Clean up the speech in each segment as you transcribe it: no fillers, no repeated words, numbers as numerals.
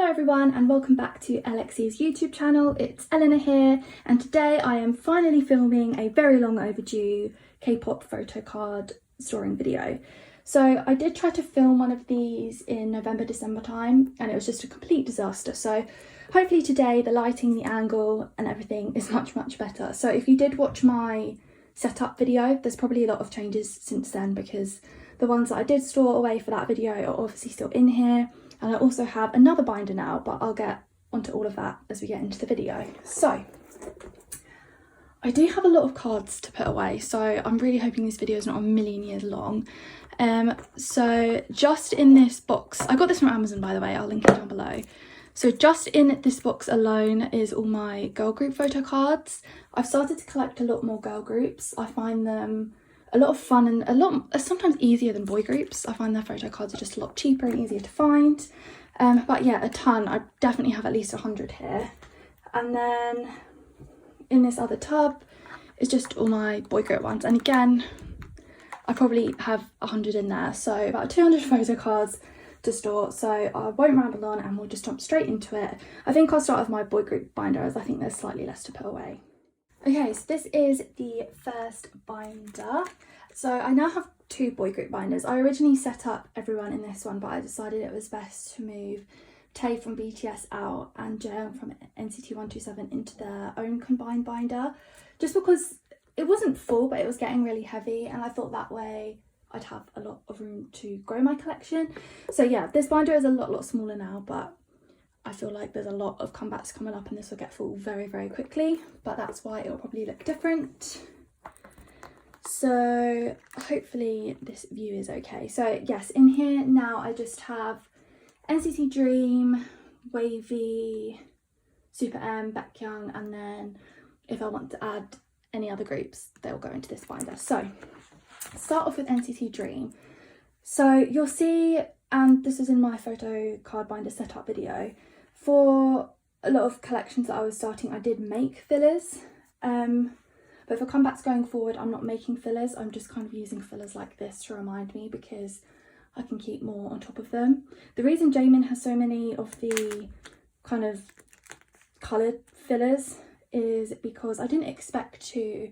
Hello everyone and welcome back to Alexi's YouTube channel. It's Eleanor here and today I am finally filming a very long overdue K-pop photo card storing video. So I did try to film one of these in November-December time and it was just a complete disaster. So hopefully today the lighting, the angle and everything is much better. So if you did watch my setup video, there's probably a lot of changes since then because the ones that I did store away for that video are obviously still in here. And I also have another binder now, but I'll get onto all of that as we get into the video. So, I do have a lot of cards to put away, so I'm really hoping this video is not a million years long. So just in this box, I got this from Amazon by the way, I'll link it down below. So just in this box alone is all my girl group photo cards. I've started to collect a lot more girl groups. I find them a lot of fun and sometimes easier than boy groups. I find their photo cards are just a lot cheaper and easier to find. But yeah, a ton. I definitely have at least 100 here. And then in this other tub is just all my boy group ones. And again, I probably have 100 in there. So about 200 photo cards to store. So I won't ramble on and we'll just jump straight into it. I think I'll start with my boy group binder as I think there's slightly less to put away. Okay, so this is the first binder. So I now have two boy group binders. I originally set up everyone in this one, but I decided it was best to move Tae from BTS out and Jaehyung from NCT 127 into their own combined binder, just because it wasn't full, but it was getting really heavy, and I thought that way I'd have a lot of room to grow my collection. So yeah, this binder is a lot smaller now, but I feel like there's a lot of comebacks coming up and this will get full very quickly, but that's why it will probably look different. So hopefully this view is okay. So yes, in here now I just have NCT Dream, Wavy, Super M, Baekhyun, and then if I want to add any other groups, they'll go into this binder. So start off with NCT Dream. So you'll see, and this is in my photo card binder setup video, for a lot of collections that I was starting, I did make fillers. But for comebacks going forward, I'm not making fillers. I'm just kind of using fillers like this to remind me because I can keep more on top of them. The reason Jaemin has so many of the kind of coloured fillers is because I didn't expect to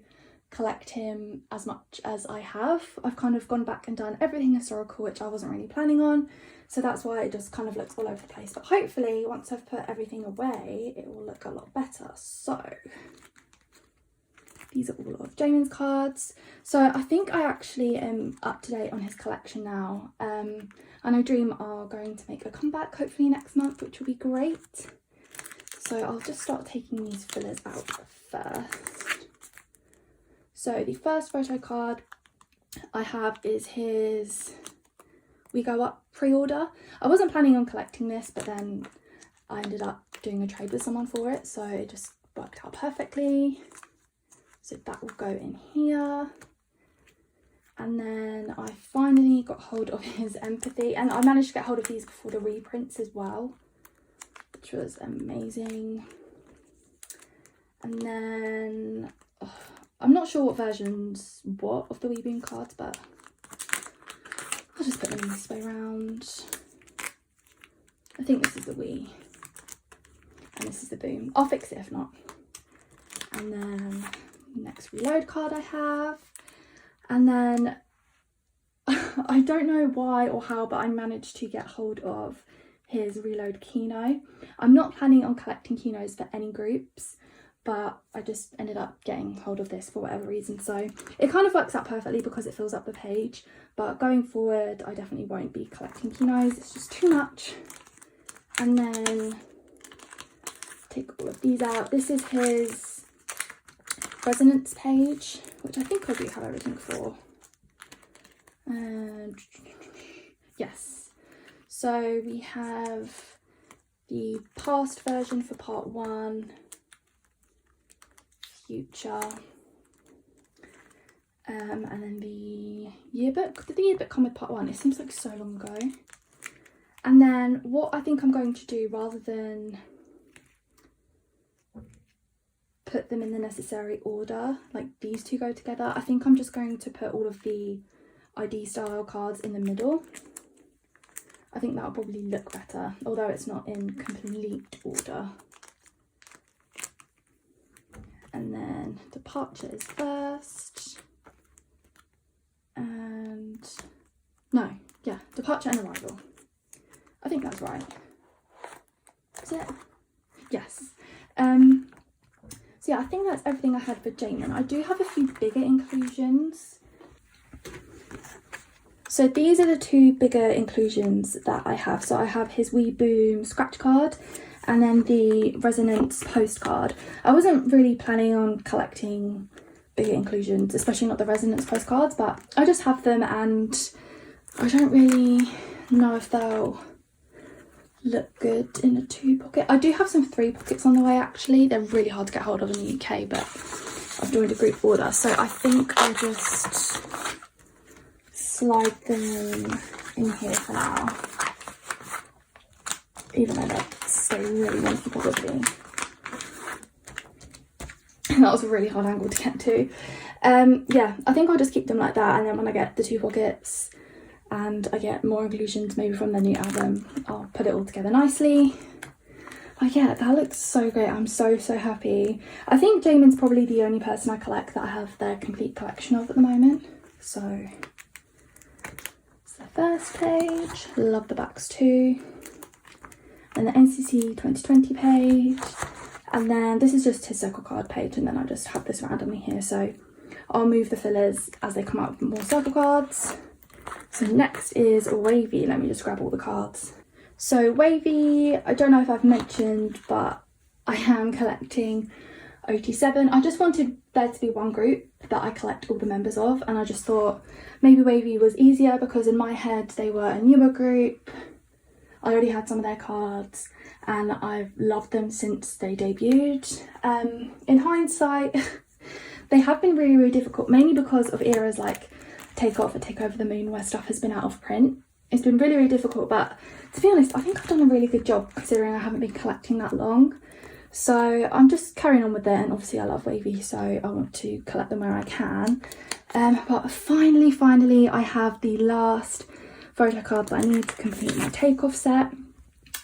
collect him as much as I have. I've kind of gone back and done everything historical, which I wasn't really planning on. So that's why it just kind of looks all over the place. But hopefully once I've put everything away, it will look a lot better. So these are all of Jaemin's cards. So I think I actually am up to date on his collection now. I know Dream are going to make a comeback hopefully next month, which will be great. So I'll just start taking these fillers out first. So the first photo card I have is his We Go Up pre-order. I wasn't planning on collecting this, but then I ended up doing a trade with someone for it, so it just worked out perfectly. So that will go in here. And then I finally got hold of his Empathy, and I managed to get hold of these before the reprints as well, which was amazing. And then I'm not sure what versions of the Weeboom cards, but I'll just put them this way around. I think this is the Wee and this is the Boom. I'll fix it if not. And then next reload card I have, and then I don't know why or how, but I managed to get hold of his reload Kino. I'm not planning on collecting Kinos for any groups, but I just ended up getting hold of this for whatever reason. So it kind of works out perfectly because it fills up the page, but going forward I definitely won't be collecting Kinos, it's just too much. And then take all of these out. This is his resonance page, which I think I do have everything for. And yes, so we have the past version for part 1, future, and then the yearbook. Did the yearbook come with part 1? It seems like so long ago. And then what I think I'm going to do, rather than put them in the necessary order, like these two go together, I think I'm just going to put all of the ID style cards in the middle. I think that'll probably look better, although it's not in complete order. And then departure is first. And no, yeah, departure and arrival. I think that's right. Is it? Yes. So yeah, I think that's everything I had for Jamin. I do have a few bigger inclusions. So these are the two bigger inclusions that I have. So I have his Wee Boom scratch card and then the Resonance postcard. I wasn't really planning on collecting bigger inclusions, especially not the Resonance postcards, but I just have them and I don't really know if they'll look good in a 2-pocket. I do have some 3-pockets on the way actually. They're really hard to get hold of in the UK, but I've joined a group order, so I think I'll just slide them in here for now, even though they're so really wonky probably. That was a really hard angle to get to. Yeah, I think I'll just keep them like that, and then when I get the 2 pockets and I get more inclusions maybe from the new album, I'll put it all together nicely. But yeah, that looks so great. I'm so happy. I think Jamin's probably the only person I collect that I have their complete collection of at the moment. So it's the first page. Love the backs too. And the NCC 2020 page. And then this is just his circle card page, and then I just have this randomly here. So I'll move the fillers as they come out with more circle cards. So next is Wavy. Let me just grab all the cards. So Wavy, I don't know if I've mentioned, but I am collecting OT7. I just wanted there to be one group that I collect all the members of, and I just thought maybe Wavy was easier because in my head they were a newer group. I already had some of their cards and I've loved them since they debuted. In hindsight, they have been really difficult, mainly because of eras like Take Off or Take Over the Moon where stuff has been out of print. It's been really difficult, but to be honest, I think I've done a really good job considering I haven't been collecting that long. So I'm just carrying on with it, and obviously I love Wavy, so I want to collect them where I can. But finally I have the last photo card that I need to complete my Takeoff set.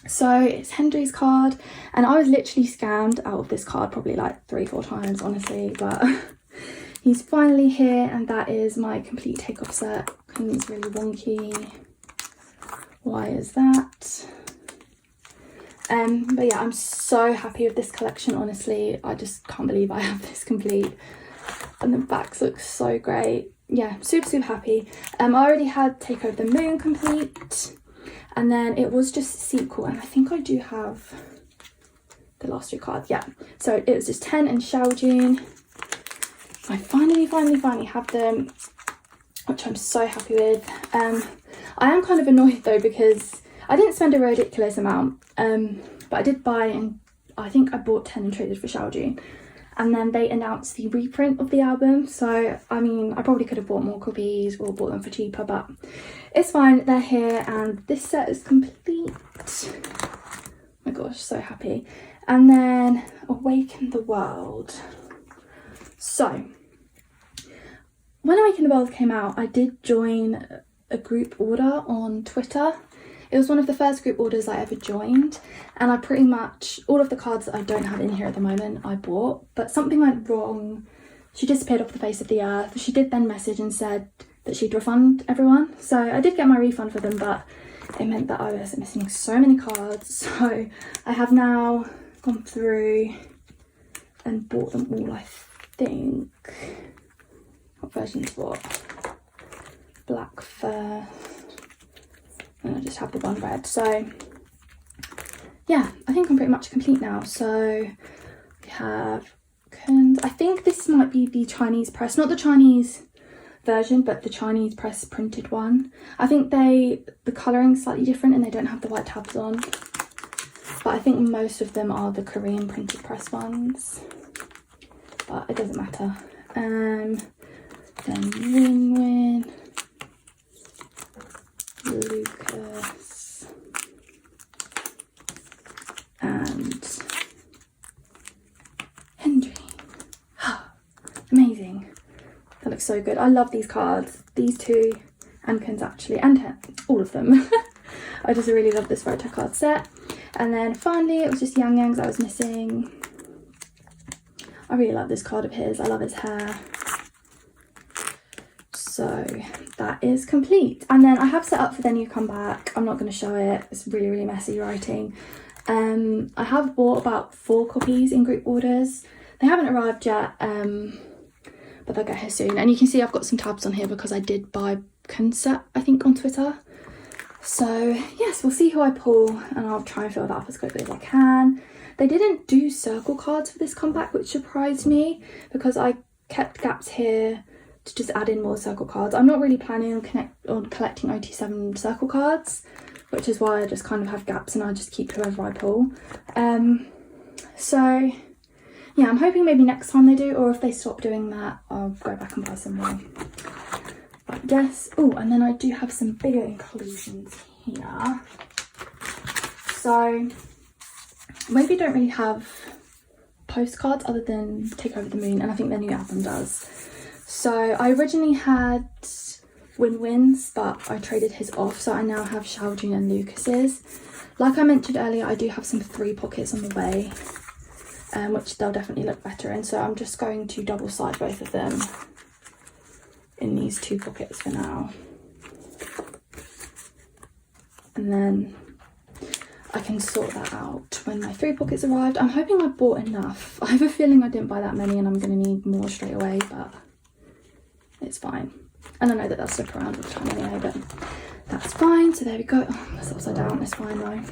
So it's Hendry's card, and I was literally scammed out of this card probably like 3-4 times honestly, but he's finally here, and that is my complete Takeoff set. And it's really wonky. Why is that? But yeah, I'm so happy with this collection, honestly. I just can't believe I have this complete. And the backs look so great. Yeah, super happy. I already had Take Over the Moon complete, and then it was just sequel, and I think I do have the last 2 cards. Yeah, so it was just 10 and Xiaojun. I finally have them, which I'm so happy with. I am kind of annoyed though because I didn't spend a ridiculous amount, but I did buy, and I think I bought 10 and traded for Xiaojun. And then they announced the reprint of the album, so I mean I probably could have bought more copies or bought them for cheaper, but it's fine, they're here and this set is complete. Oh my gosh, so happy. And then Awaken the World. So when Awaken the World came out, I did join a group order on Twitter. It was one of the first group orders I ever joined, and I pretty much, all of the cards that I don't have in here at the moment I bought, but something went wrong. She disappeared off the face of the earth. She did then message and said that she'd refund everyone, so I did get my refund for them, but it meant that I was missing so many cards. So I have now gone through and bought them all, I think. What version's what? Black first. And I just have the one red. So yeah, I think I'm pretty much complete now. So we have, I think this might be the Chinese press, not the Chinese version, but the Chinese press printed one. I think the colouring's slightly different and they don't have the white tabs on, but I think most of them are the Korean printed press ones, but it doesn't matter. Then Win, Lucas, and Hendry. Amazing. That looks so good. I love these cards. These two, Ankin's actually, and all of them. I just really love this photo card set. And then finally it was just Yang Yang's I was missing. I really love this card of his. I love his hair. So that is complete. And then I have set up for their new comeback. I'm not going to show it. It's really, really messy writing. I have bought about 4 copies in group orders. They haven't arrived yet, but they'll get here soon. And you can see I've got some tabs on here because I did buy Concept, I think, on Twitter. So yes, we'll see who I pull and I'll try and fill that up as quickly as I can. They didn't do circle cards for this comeback, which surprised me because I kept gaps here to just add in more circle cards. I'm not really planning on collecting OT7 circle cards, which is why I just kind of have gaps and I just keep whoever I pull. So yeah, I'm hoping maybe next time they do, or if they stop doing that, I'll go back and buy some more. But yes, oh, and then I do have some bigger inclusions here. So maybe don't really have postcards other than Take Over the Moon, and I think their new album does. So I originally had Win-Win's, but I traded his off, so I now have Xiaojun and Lucas's. Like I mentioned earlier, I do have some 3 pockets on the way, which they'll definitely look better in, so I'm just going to double side both of them in these 2 pockets for now. And then I can sort that out when my 3 pockets arrived. I'm hoping I bought enough. I have a feeling I didn't buy that many and I'm going to need more straight away, but it's fine. And I know that they'll slip around all the time anyway, but that's fine. So there we go. Oh, that's upside down. It's fine though.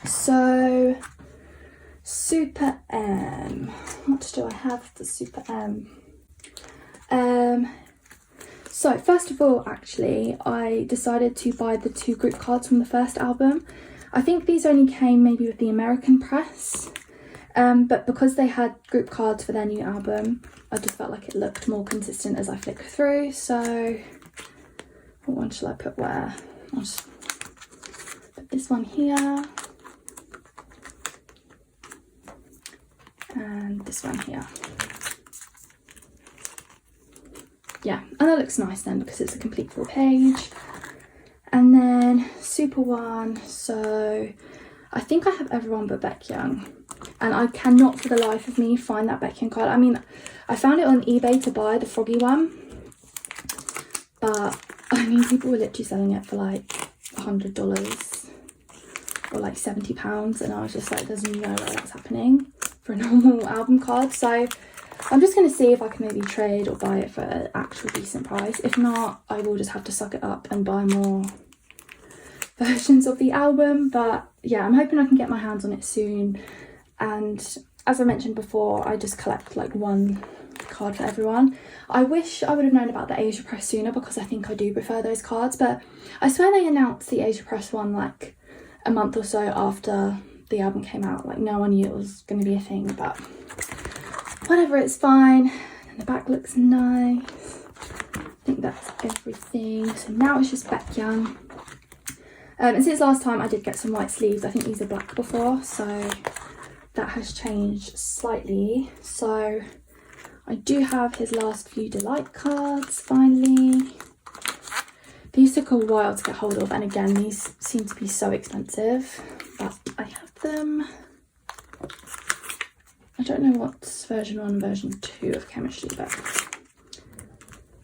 So Super M. What do I have for Super M? So first of all, actually, I decided to buy the 2 group cards from the first album. I think these only came maybe with the American press, but because they had group cards for their new album, I just felt like it looked more consistent as I flicked through. So what one shall I put where? I'll just put this one here and this one here. Yeah, and that looks nice then because it's a complete full page. And then Super One, so I think I have everyone but Baekhyun, and I cannot for the life of me find that Baekhyun card. I mean, I found it on eBay to buy the froggy one, but I mean, people were literally selling it for like $100 or like £70, and I was just like, there's no way that's happening for a normal album card. So I'm just going to see if I can maybe trade or buy it for an actual decent price. If not, I will just have to suck it up and buy more versions of the album. But yeah, I'm hoping I can get my hands on it soon. And as I mentioned before, I just collect like 1 card for everyone. I wish I would have known about the Asia Press sooner because I think I do prefer those cards. But I swear they announced the Asia Press one like a month or so after the album came out. Like no one knew it was going to be a thing, but whatever, it's fine. And the back looks nice. I think that's everything. So now it's just Baekhyun. And since last time I did get some white sleeves. I think these are black before, so that has changed slightly. So I do have his last few Delight cards finally. These took a while to get hold of, and again, these seem to be so expensive, but I have them. I don't know what's version 1 and version 2 of Chemistry, but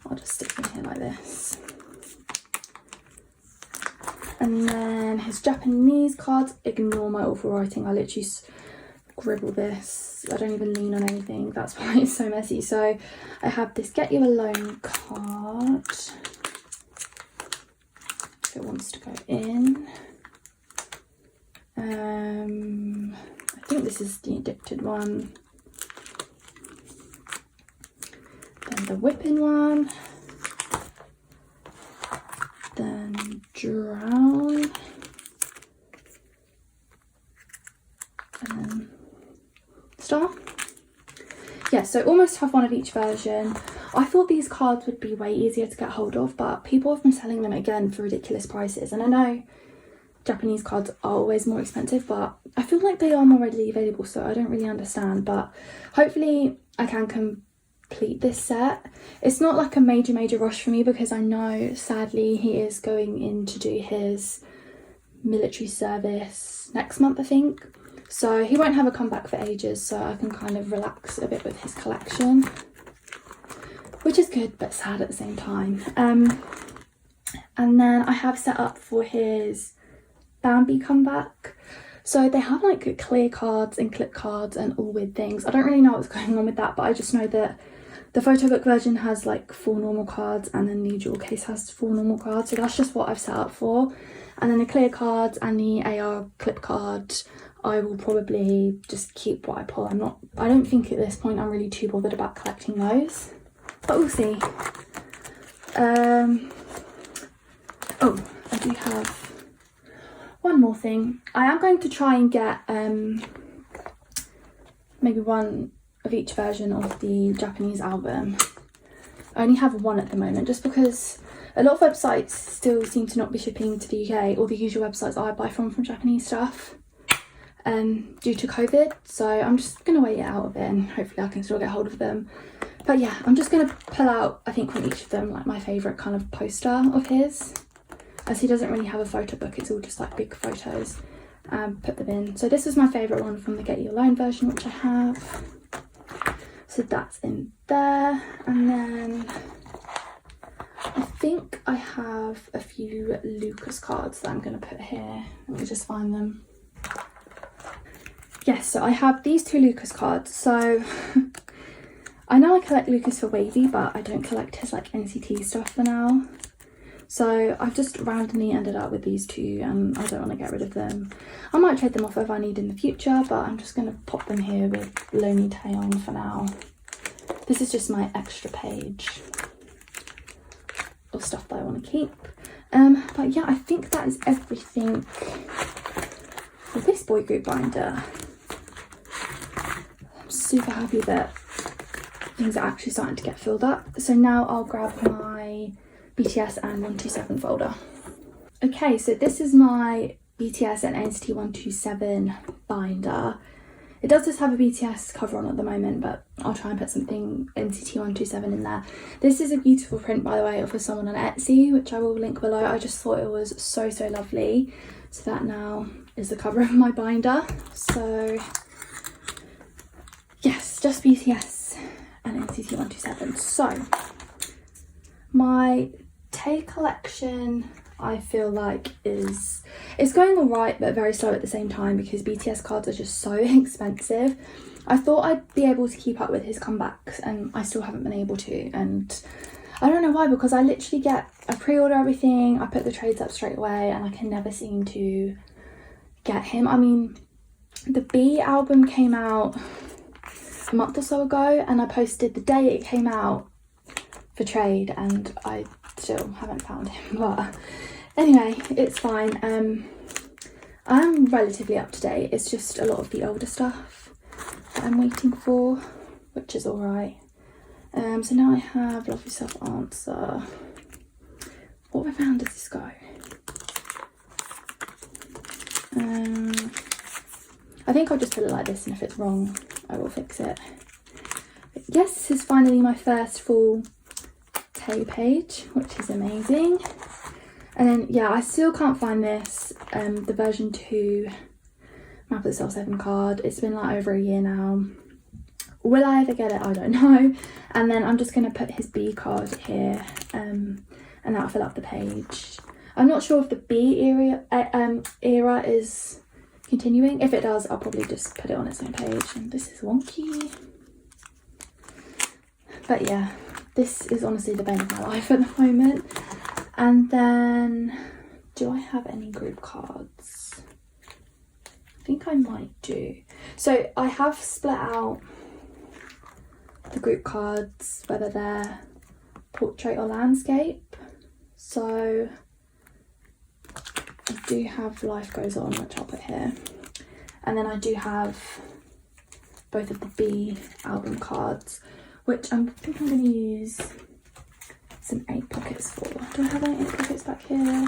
I'll just stick them here like this. And then his Japanese cards, ignore my awful writing. I literally scribble this. I don't even lean on anything. That's why it's so messy. So I have this Get You Alone card. If it wants to go in. I think this is the Addicted one. Then the Whipping one. Then Drown. And then Star. Yeah, so almost have one of each version. I thought these cards would be way easier to get hold of, but people have been selling them again for ridiculous prices. And I know Japanese cards are always more expensive, but I feel like they are more readily available, so I don't really understand. But hopefully I can complete this set. It's not like a major rush for me because I know sadly he is going in to do his military service next month, I think. So he won't have a comeback for ages, so I can kind of relax a bit with his collection, which is good but sad at the same time. And then I have set up for his Bambi comeback. So they have like clear cards and clip cards and all weird things. I don't really know what's going on with that, but I just know that the photo book version has like 4 normal cards, and then the jewel case has 4 normal cards. So that's just what I've set up for. And then the clear cards and the AR clip card, I will probably just keep what I pull. I don't think at this point I'm really too bothered about collecting those, but we'll see. Oh, I do have one more thing. I am going to try and get maybe one of each version of the Japanese album. I only have one at the moment, just because a lot of websites still seem to not be shipping to the UK, or the usual websites I buy from Japanese stuff, due to COVID. So I'm just going to wait it out a bit and hopefully I can still get hold of them. But yeah, I'm just going to pull out, I think, from each of them, like my favourite kind of poster of his, as he doesn't really have a photo book, it's all just like big photos, and put them in. So this is my favourite one from the Get You Alone version, which I have. So that's in there. And then I think I have a few Lucas cards that I'm going to put here. Let me just find them. Yes, so I have these 2 Lucas cards. So I know I collect Lucas for Wavy, but I don't collect his like NCT stuff for now. So I've just randomly ended up with these 2, and I don't want to get rid of them. I might trade them off if I need in the future, but I'm just going to pop them here with Lonely Taeyeon for now. This is just my extra page of stuff that I want to keep. But yeah, I think that is everything for this boy group binder. I'm super happy that things are actually starting to get filled up. So now I'll grab my BTS and 127 folder. Okay, so this is my BTS and NCT 127 binder. It does just have a BTS cover on at the moment, but I'll try and put something NCT 127 in there. This is a beautiful print, by the way, for someone on Etsy, which I will link below. I just thought it was so lovely. So that now is the cover of my binder. So yes, just BTS and NCT 127. So my Tay collection, I feel like it's going alright, but very slow at the same time, because BTS cards are just so expensive. I thought I'd be able to keep up with his comebacks, and I still haven't been able to, and I don't know why, because I literally I pre-order everything, I put the trades up straight away, and I can never seem to get him. I mean, the B album came out a month or so ago, and I posted the day it came out for trade, and I still haven't found him. But anyway, it's fine. I'm relatively up to date. It's just a lot of the older stuff that I'm waiting for, which is alright. So now I have Love Yourself Answer. What round does this go? I think I'll just put it like this, and if it's wrong I will fix it. But yes, this is finally my first full Tay page, which is amazing. And then yeah, I still can't find this, the version 2 Map of the Soul 7 card. It's been like over a year now. Will I ever get it? I don't know. And then I'm just going to put his B card here, and that'll fill up the page. I'm not sure if the B era is continuing. If it does, I'll probably just put it on its own page. And this is wonky. But yeah, this is honestly the bane of my life at the moment. And then, do I have any group cards? I think I might do. So I have split out the group cards, whether they're portrait or landscape. So I do have Life Goes On, which I'll put here. And then I do have both of the B album cards, which I think I'm going to use some 8 pockets for. Do I have any 8 pockets back here?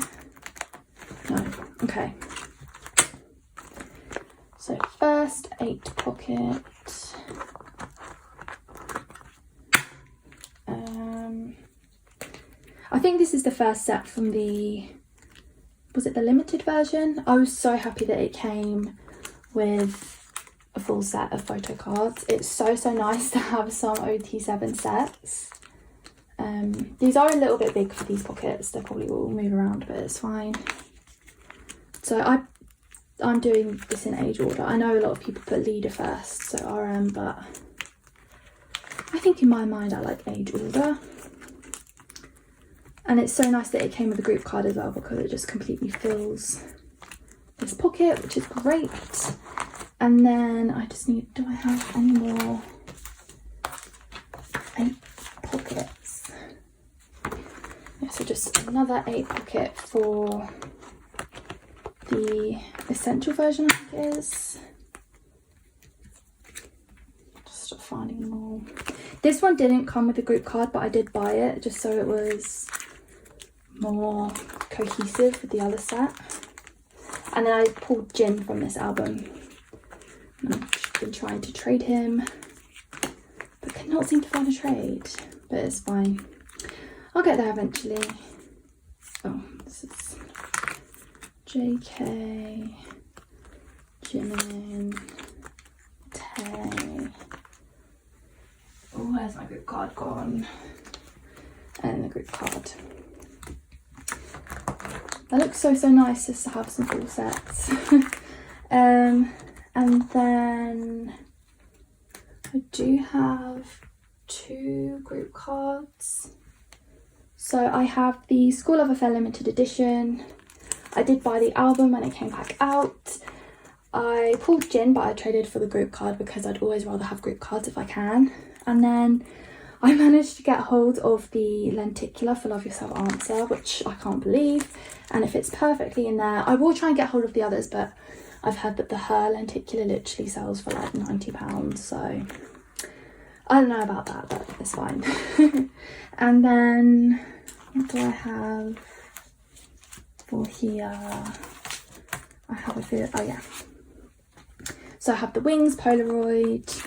No. Okay. So first 8 pocket. I think this is the first set from the was it the limited version? I was so happy that it came with a full set of photo cards. It's so nice to have some OT7 sets. These are a little bit big for these pockets. They probably will move around, but it's fine. So I'm doing this in age order. I know a lot of people put leader first, so RM, but I think in my mind I like age order. And it's so nice that it came with a group card as well, because it just completely fills this pocket, which is great. And then I just need, do I have any more 8 pockets? Yeah, so just another 8 pocket for the essential version, I think it is. Just finding them all. This one didn't come with a group card, but I did buy it just so it was more cohesive with the other set. And then I pulled Jin from this album. I've been trying to trade him, but cannot seem to find a trade, but it's fine. I'll get there eventually. Oh, this is JK, Jimin, Tay. Oh, where's my group card gone? And the group card. That looks so nice just to have some full sets. And then I do have 2 group cards. So I have the School Love Affair limited edition. I did buy the album when it came back out. I pulled Jin, but I traded for the group card because I'd always rather have group cards if I can. And then I managed to get hold of the lenticular for Love Yourself Answer, which I can't believe, and it fits perfectly in there. I will try and get hold of the others, but I've heard that the Her lenticular literally sells for like £90, so I don't know about that, but it's fine. And then what do I have for here? I have a few, oh yeah. So I have the Wings Polaroid.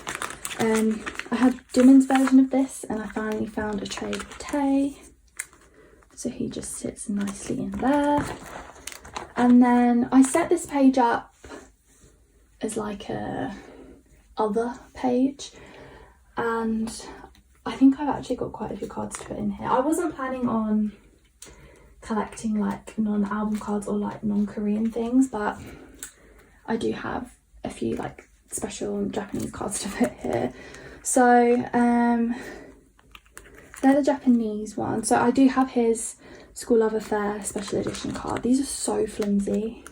I had Jimin's version of this, and I finally found a trade with Tay. So he just sits nicely in there. And then I set this page up as like a other page, and I think I've actually got quite a few cards to put in here. I wasn't planning on collecting like non-album cards or like non-Korean things, but I do have a few like special Japanese cards to put here. So they're the Japanese ones. So I do have his School Love Affair special edition card. These are so flimsy.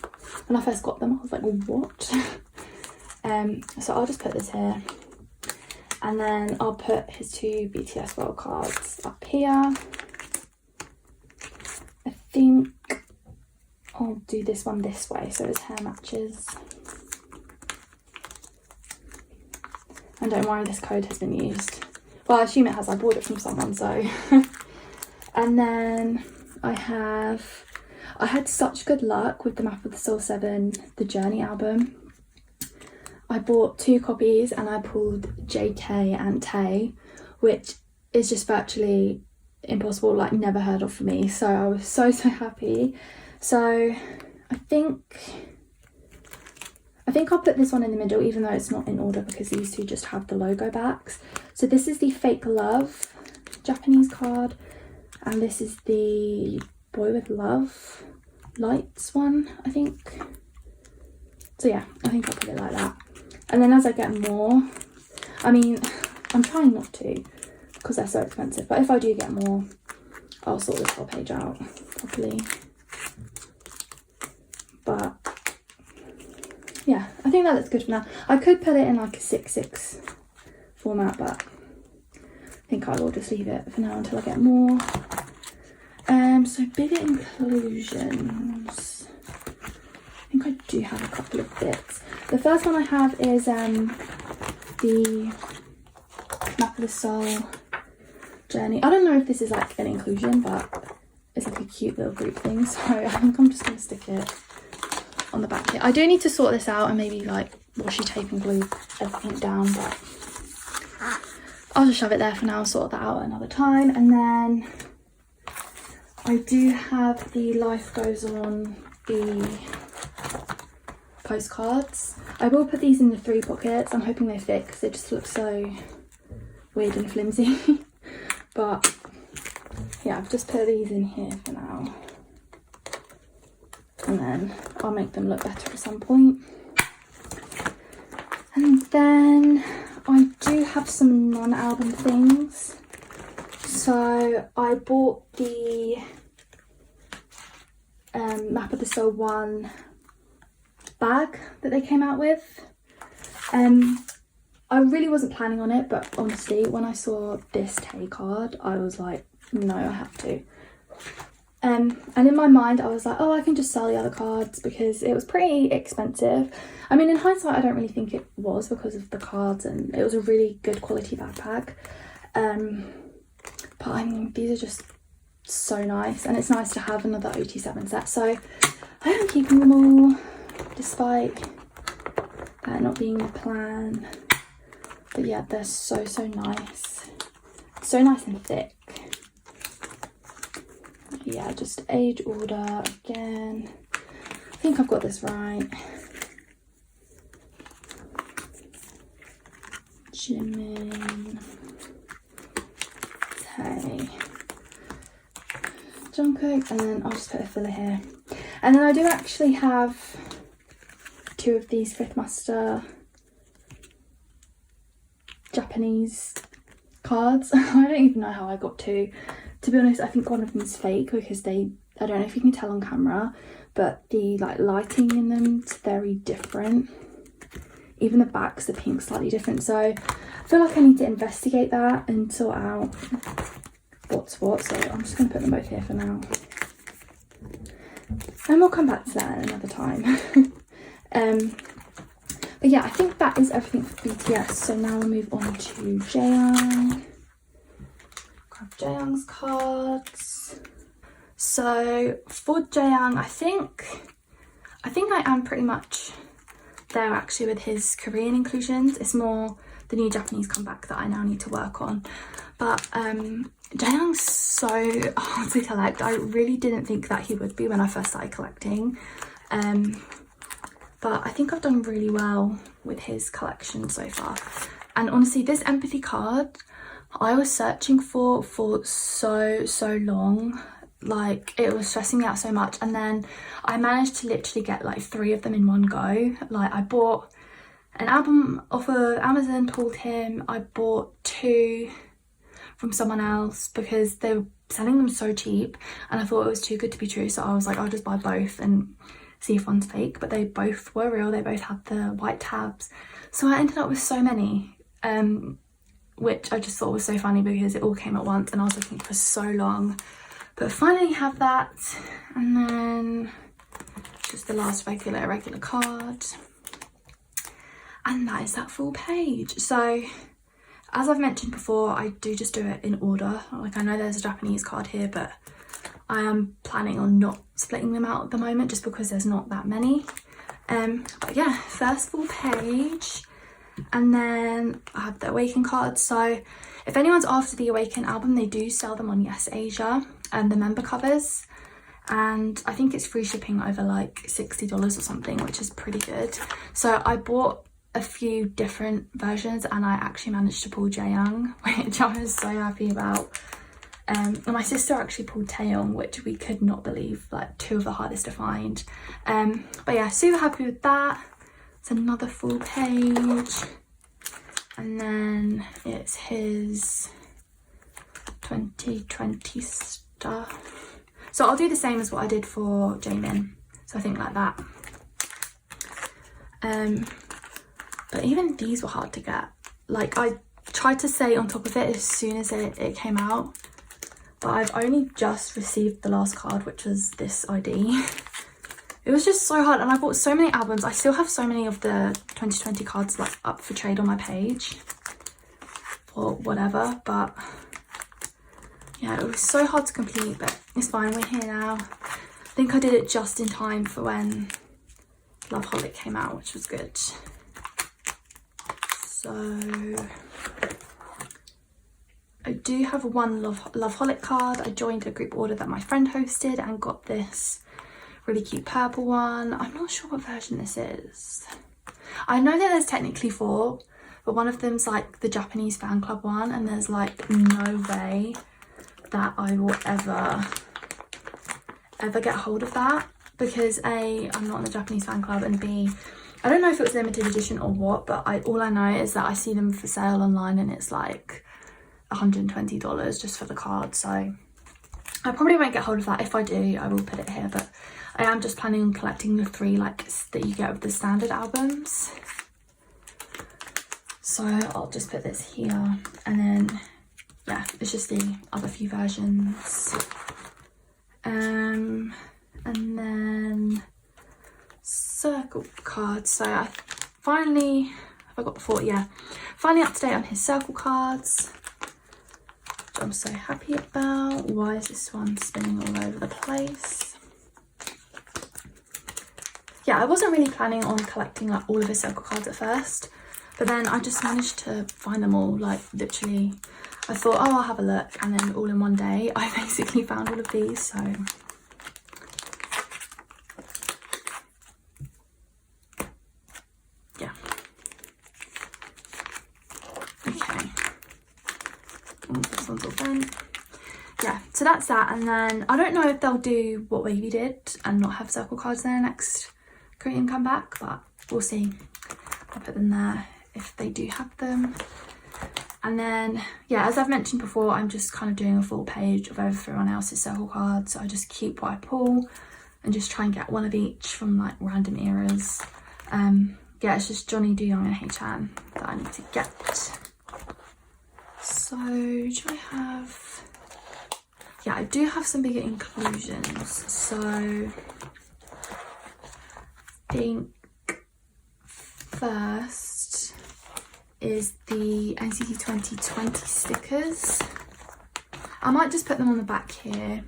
When I first got them, I was like, what? So I'll just put this here, and then I'll put his 2 BTS World cards up here. I think I'll do this one this way so his hair matches. And don't worry, this code has been used. Well, I assume it has. I bought it from someone, so. And then I had such good luck with the Map of the Soul 7, the Journey album. I bought 2 copies and I pulled JK and Tay, which is just virtually impossible, like never heard of for me. So I was so happy. So I think I'll put this one in the middle, even though it's not in order because these 2 just have the logo backs. So this is the Fake Love Japanese card, and this is the Boy with Love Lights one, I think. So yeah, I think I'll put it like that. And then as I get more, I mean, I'm trying not to because they're so expensive, but if I do get more, I'll sort this whole page out properly. But yeah, I think that looks good for now. I could put it in like a 6:6 format, but I think I will just leave it for now until I get more. So bigger inclusions. I think I do have a couple of bits. The first one I have is the Map of the Soul Journey. I don't know if this is like an inclusion, but it's like a cute little group thing, so I think I'm just going to stick it on the back here. I do need to sort this out and maybe like washi tape and glue everything down, but I'll just shove it there for now, sort that out another time. And then I do have the Life Goes On the postcards. I will put these in the 3 pockets. I'm hoping they fit because they just look so weird and flimsy. But yeah, I've just put these in here for now. And then I'll make them look better at some point. And then I do have some non-album things. So I bought the Map of the Soul 1 bag that they came out with. I really wasn't planning on it, but honestly, when I saw this Tay card, I was like, no, I have to. And in my mind, I was like, oh, I can just sell the other cards because it was pretty expensive. I mean, in hindsight, I don't really think it was because of the cards, and it was a really good quality backpack. But I mean, these are just so nice, and it's nice to have another OT7 set. So I am keeping them all, despite that not being the plan. But yeah, they're so nice. So nice and thick. Yeah, just age order again. I think I've got this right. Jimin, Tay, Jungkook, and then I'll just put a filler here. And then I do actually have 2 of these Fifth Master Japanese cards. I don't even know how I got 2. To be honest, I think one of them is fake because I don't know if you can tell on camera, but the lighting in them is very different. Even the backs, the pink's slightly different. So I feel like I need to investigate that and sort out what's what. So I'm just going to put them both here for now. And we'll come back to that another time. But yeah, I think that is everything for BTS. So now we'll move on to Jaeyoung. Grab Jaeyoung's cards. So for Jaeyoung, I think I am pretty much there actually with his Korean inclusions. It's more the new Japanese comeback that I now need to work on. But Jaeyoung's so hard to collect. I really didn't think that he would be when I first started collecting. But I think I've done really well with his collection so far. And honestly, this empathy card, I was searching for so long. Like, it was stressing me out so much. And then I managed to literally get like 3 of them in one go. Like, I bought an album off of Amazon, told him. I bought 2 from someone else because they were selling them so cheap. And I thought it was too good to be true. So I was like, I'll just buy both and see if one's fake. But they both were real. They both had the white tabs. So I ended up with so many. Which I just thought was so funny because it all came at once and I was looking for so long. But finally have that. And then just the last regular card. And that is that full page. So as I've mentioned before, I do just do it in order. Like, I know there's a Japanese card here, but I am planning on not splitting them out at the moment just because there's not that many. But yeah, first full page. And then I have the Awaken cards. So if anyone's after the Awaken album, they do sell them on Yes Asia and the member covers. And I think it's free shipping over like $60 or something, which is pretty good. So I bought a few different versions and I actually managed to pull Jaeyoung, which I was so happy about. And my sister actually pulled Taeyong, which we could not believe, like 2 of the hardest to find. But yeah, super happy with that. It's another full page. And then it's his 2020 stuff. So I'll do the same as what I did for Jaemin. So I think like that. But even these were hard to get. Like, I tried to stay on top of it as soon as it came out. But I've only just received the last card, which was this ID. It was just so hard, and I bought so many albums. I still have so many of the 2020 cards like up for trade on my page or whatever, but yeah, it was so hard to complete, but it's fine, we're here now. I think I did it just in time for when Loveholic came out, which was good. So I do have one Loveholic card. I joined a group order that my friend hosted and got this really cute purple one. I'm not sure what version this is. I know that there's technically 4, but one of them's like the Japanese fan club one, and there's like no way that I will ever get hold of that, because A, I'm not in the Japanese fan club, and B, I don't know if it was limited edition or what, but all I know is that I see them for sale online and it's like $120 just for the card. So I probably won't get hold of that. If I do, I will put it here, but I am just planning on collecting the 3 like that you get with the standard albums. So I'll just put this here, and then yeah, it's just the other few versions. And then circle cards. So I finally, have I got before? Yeah, finally up to date on his circle cards, which I'm so happy about. Why is this one spinning all over the place? Yeah, I wasn't really planning on collecting like all of his circle cards at first, but then I just managed to find them all, like literally. I thought, oh, I'll have a look, and then all in one day I basically found all of these. So yeah, okay. Oh, this one's all bent. Yeah, so that's that. And then I don't know if they'll do what Wavy did and not have circle cards there next Korean comeback, but we'll see. I'll put them there if they do have them. And then, yeah, as I've mentioned before, I'm just kind of doing a full page of everyone else's circle cards. So I just keep what I pull and just try and get one of each from like random eras. Yeah, it's just Johnny, Do Young and Hey-chan that I need to get. So, do I have... Yeah, I do have some bigger inclusions. So, I think first is the NCT 2020 stickers. I might just put them on the back here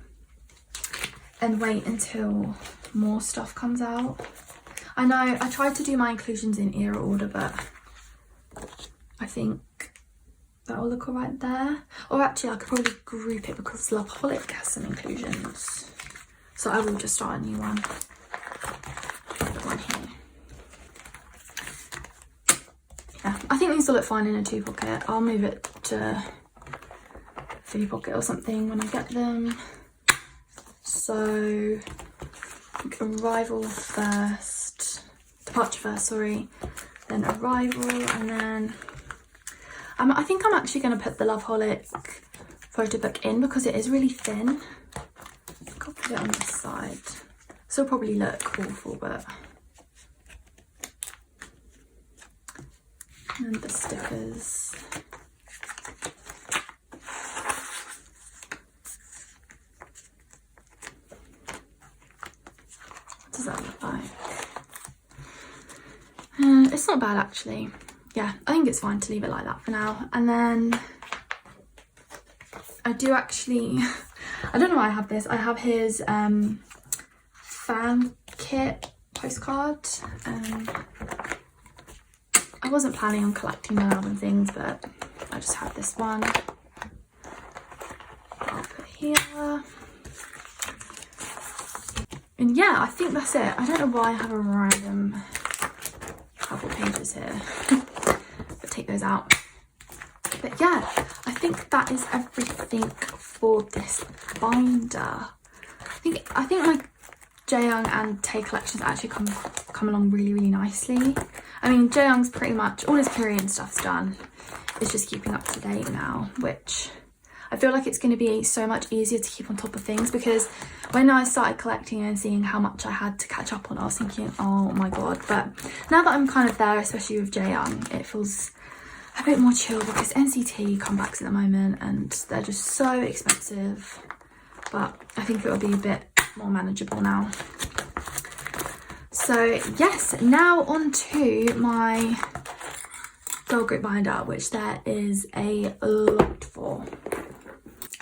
and wait until more stuff comes out. I know I tried to do my inclusions in era order, but I think that will look alright there. Or actually I could probably group it because Loveholic has some inclusions. So I will just start a new one. Put one here. Yeah, I think these will look fine in a 2 pocket. I'll move it to 3 pocket or something when I get them. So, arrival first, departure first, sorry, then arrival, and then I think I'm actually going to put the Loveholic photo book in because it is really thin. I'll put it on this side. This will probably look awful, but... And the stickers. What does that look like? It's not bad actually. Yeah, I think it's fine to leave it like that for now. And then I do actually, I don't know why I have this. I have his fan kit postcard. I wasn't planning on collecting them and things, but I just have this one. I'll put here. And yeah, I think that's it. I don't know why I have a random couple pages here. But take those out. But yeah, I think that is everything for this binder. I think my Jaeyoung and Tae collections actually come along really nicely. I mean, Jaeyoung's pretty much all his Korean stuff's done. It's just keeping up to date now, which I feel like it's going to be so much easier to keep on top of things, because when I started collecting and seeing how much I had to catch up on, I was thinking, oh my god. But now that I'm kind of there, especially with Jaeyoung, it feels a bit more chill because NCT comebacks at the moment and they're just so expensive. But I think it'll be a bit more manageable now. So yes, now on to my girl group binder, which there is a lot for.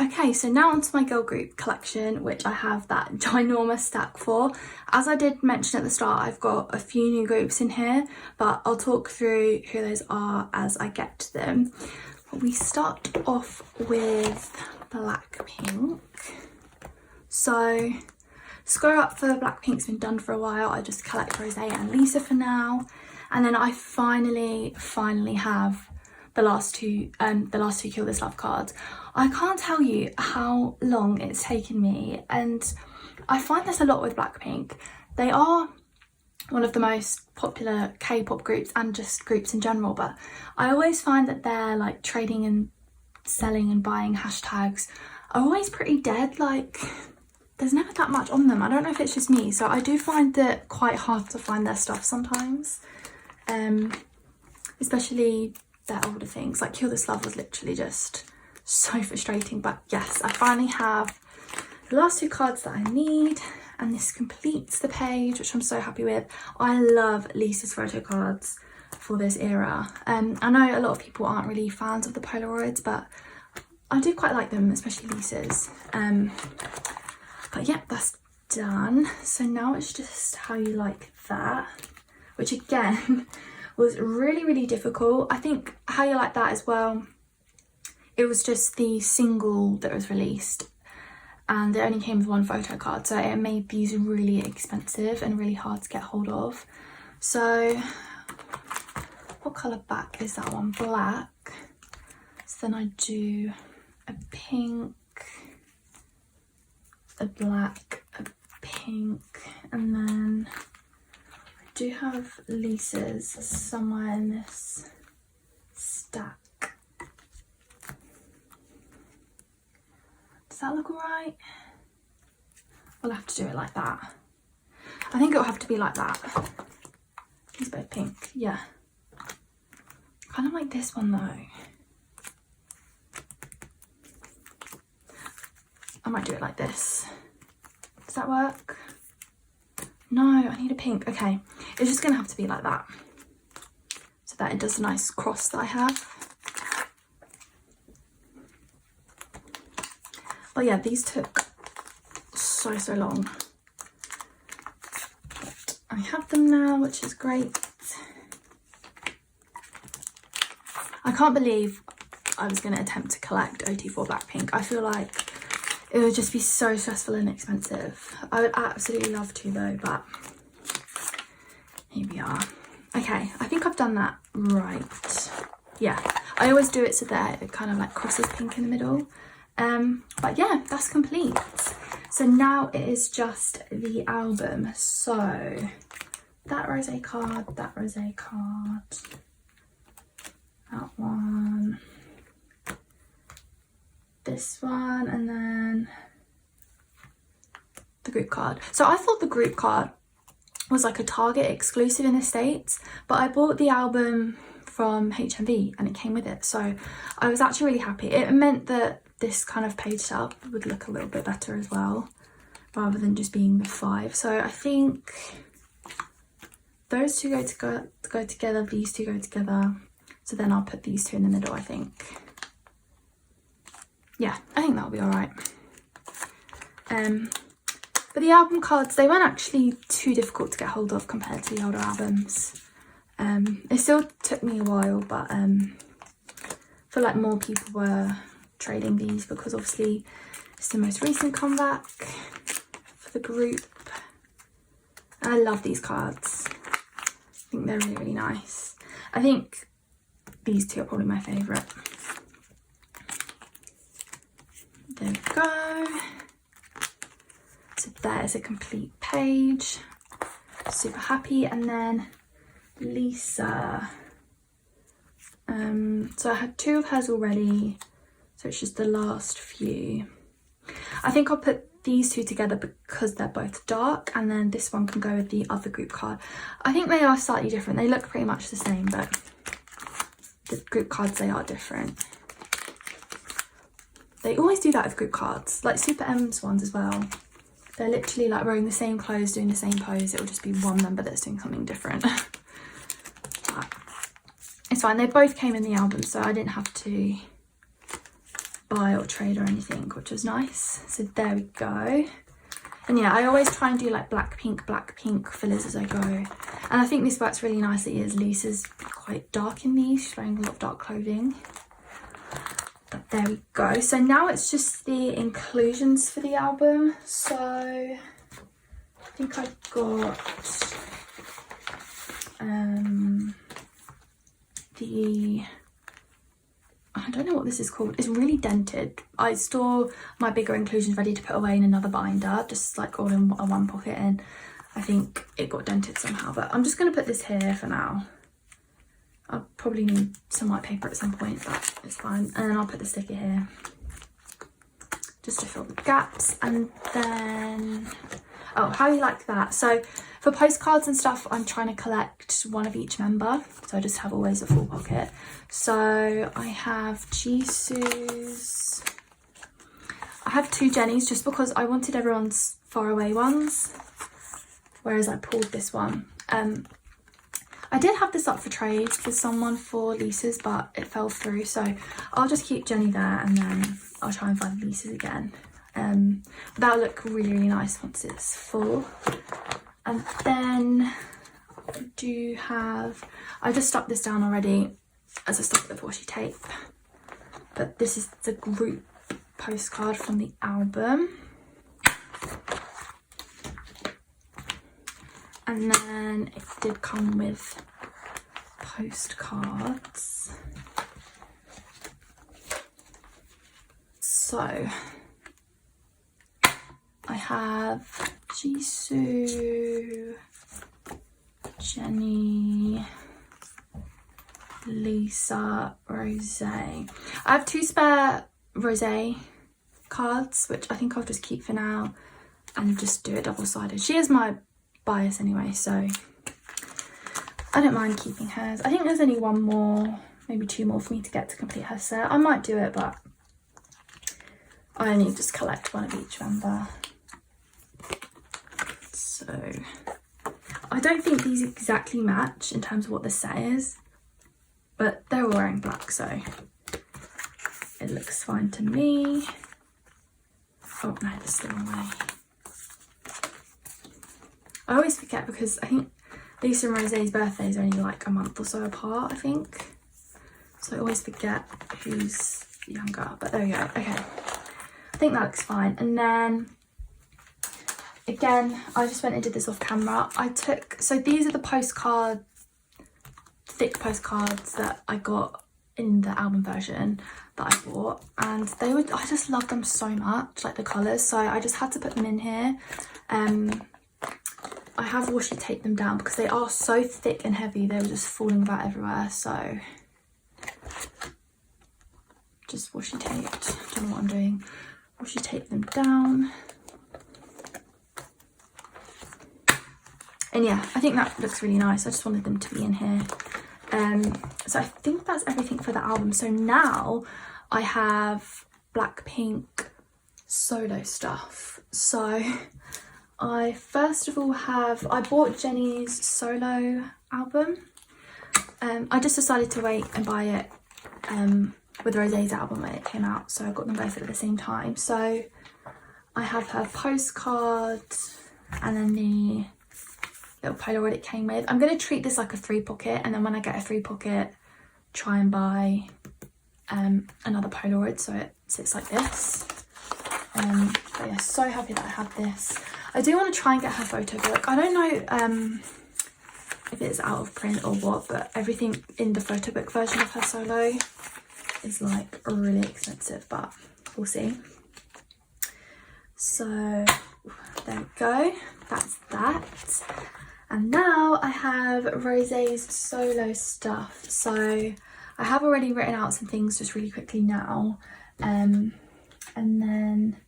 Okay, so now onto my girl group collection, which I have that ginormous stack for. As I did mention at the start, I've got a few new groups in here, but I'll talk through who those are as I get to them. But we start off with Blackpink. So Square Up for Blackpink's been done for a while. I just collect Rosé and Lisa for now. And then I finally have the last two Kill This Love cards. I can't tell you how long it's taken me, and I find this a lot with Blackpink. They are one of the most popular K-pop groups and just groups in general, but I always find that their like trading and selling and buying hashtags are always pretty dead. Like, there's never that much on them. I don't know if it's just me, so I do find it quite hard to find their stuff sometimes, especially their older things. Like Kill This Love was literally just so frustrating, but yes, I finally have the last two cards that I need, and this completes the page, which I'm so happy with. I love Lisa's photo cards for this era. I know a lot of people aren't really fans of the Polaroids, but I do quite like them, especially Lisa's. But yeah, that's done. So now it's just how you like that, which again was really difficult. I think how you like that as well, it was just the single that was released, and it only came with one photo card, so it made these really expensive and really hard to get hold of. So what colour back is that one? Black. So then I do a pink, a black, a pink, and then I do have Lisa's somewhere in this stack. Does that look alright? We'll have to do it like that. I think it'll have to be like that. It's both pink, yeah. Kind of like this one though. I might do it like this. Does that work? No, I need a pink. Okay, it's just gonna have to be like that, so that it does a nice cross that I have. But yeah, these took so long. But I have them now, which is great. I can't believe I was going to attempt to collect OT4 Blackpink. I feel like it would just be so stressful and expensive. I would absolutely love to though, but here we are. Okay, I think I've done that right. Yeah, I always do it so that it kind of like crosses pink in the middle. But yeah, that's complete. So now it is just the album. So that rosé card, that one, this one, and then the group card. So I thought the group card was like a Target exclusive in the States, but I bought the album from HMV and it came with it, so I was actually really happy. It meant that this kind of page setup would look a little bit better as well, rather than just being the 5. So I think those two go together, these two go together, so then I'll put these two in the middle, I think. Yeah, I think that'll be all right. But the album cards, they weren't actually too difficult to get hold of compared to the older albums. It still took me a while, but I feel like more people were trading these because obviously it's the most recent comeback for the group. I love these cards. I think they're really nice. I think these two are probably my favourite. There we go. So there's a complete page. Super happy. And then Lisa. So I had 2 of hers already, so it's just the last few. I think I'll put these 2 together because they're both dark, and then this one can go with the other group card. I think they are slightly different. They look pretty much the same, but the group cards, they are different. They always do that with group cards, like Super M's ones as well. They're literally like wearing the same clothes, doing the same pose. It will just be one member that's doing something different. But it's fine. They both came in the album, so I didn't have to buy or trade or anything, which was nice. So there we go. And yeah, I always try and do like black pink fillers as I go. And I think this works really nicely as Lisa's quite dark in these. She's wearing a lot of dark clothing. But there we go. So now it's just the inclusions for the album. So think I got I don't know what this is called. It's really dented. I store my bigger inclusions ready to put away in another binder, just like all in a one pocket, and I think it got dented somehow, but I'm just going to put this here for now. I'll probably need some white paper at some point, but it's fine. And then I'll put the sticker here just to fill the gaps. And then, oh, how you like that? So for postcards and stuff, I'm trying to collect one of each member, so I just have always a full pocket. So I have Jisoo's, I have 2 Jennies just because I wanted everyone's far away ones, whereas I pulled this one. I did have this up for trade with someone for Lisa's, but it fell through, so I'll just keep Jenny there and then I'll try and find Lisa's again. That'll look really, really nice once it's full. And then I do have, I just stuck this down already as I stuck the washi tape, but this is the group postcard from the album. And then it did come with postcards. So I have Jisoo, Jenny, Lisa, Rose. I have 2 spare Rose cards, which I think I'll just keep for now and just do it double-sided. She is my bias anyway, so I don't mind keeping hers. I think there's only 1 more, maybe 2 more for me to get to complete her set. I might do it, but I only just collect one of each member. So I don't think these exactly match in terms of what the set is, but they're all wearing black, so it looks fine to me. Oh no, this is the wrong way. I always forget because I think Lisa and Rose's birthdays are only like a month or so apart, I think. So I always forget who's younger, but there we go. Okay, I think that looks fine. And then again, I just went and did this off camera. I took, so these are the postcard, thick postcards that I got in the album version that I bought, and they were, I just love them so much, like the colours, so I just had to put them in here. I have washi taped them down because they are so thick and heavy, they were just falling about everywhere, so just washi taped, don't know what I'm doing, washi tape them down. And yeah, I think that looks really nice. I just wanted them to be in here. So I think that's everything for the album. So now I have Blackpink solo stuff. So I first of all have, I bought Jennie's solo album. I just decided to wait and buy it with Rose's album when it came out. So I got them both at the same time. So I have her postcard and then the little Polaroid it came with. I'm going to treat this like a 3 pocket, and then when I get a 3 pocket, try and buy another Polaroid so it sits like this. But yeah, so happy that I have this. I do want to try and get her photo book. I don't know if it's out of print or what, but everything in the photo book version of her solo is like really expensive, but we'll see. So there we go, that's that. And now I have Rose's solo stuff. So I have already written out some things just really quickly now. And then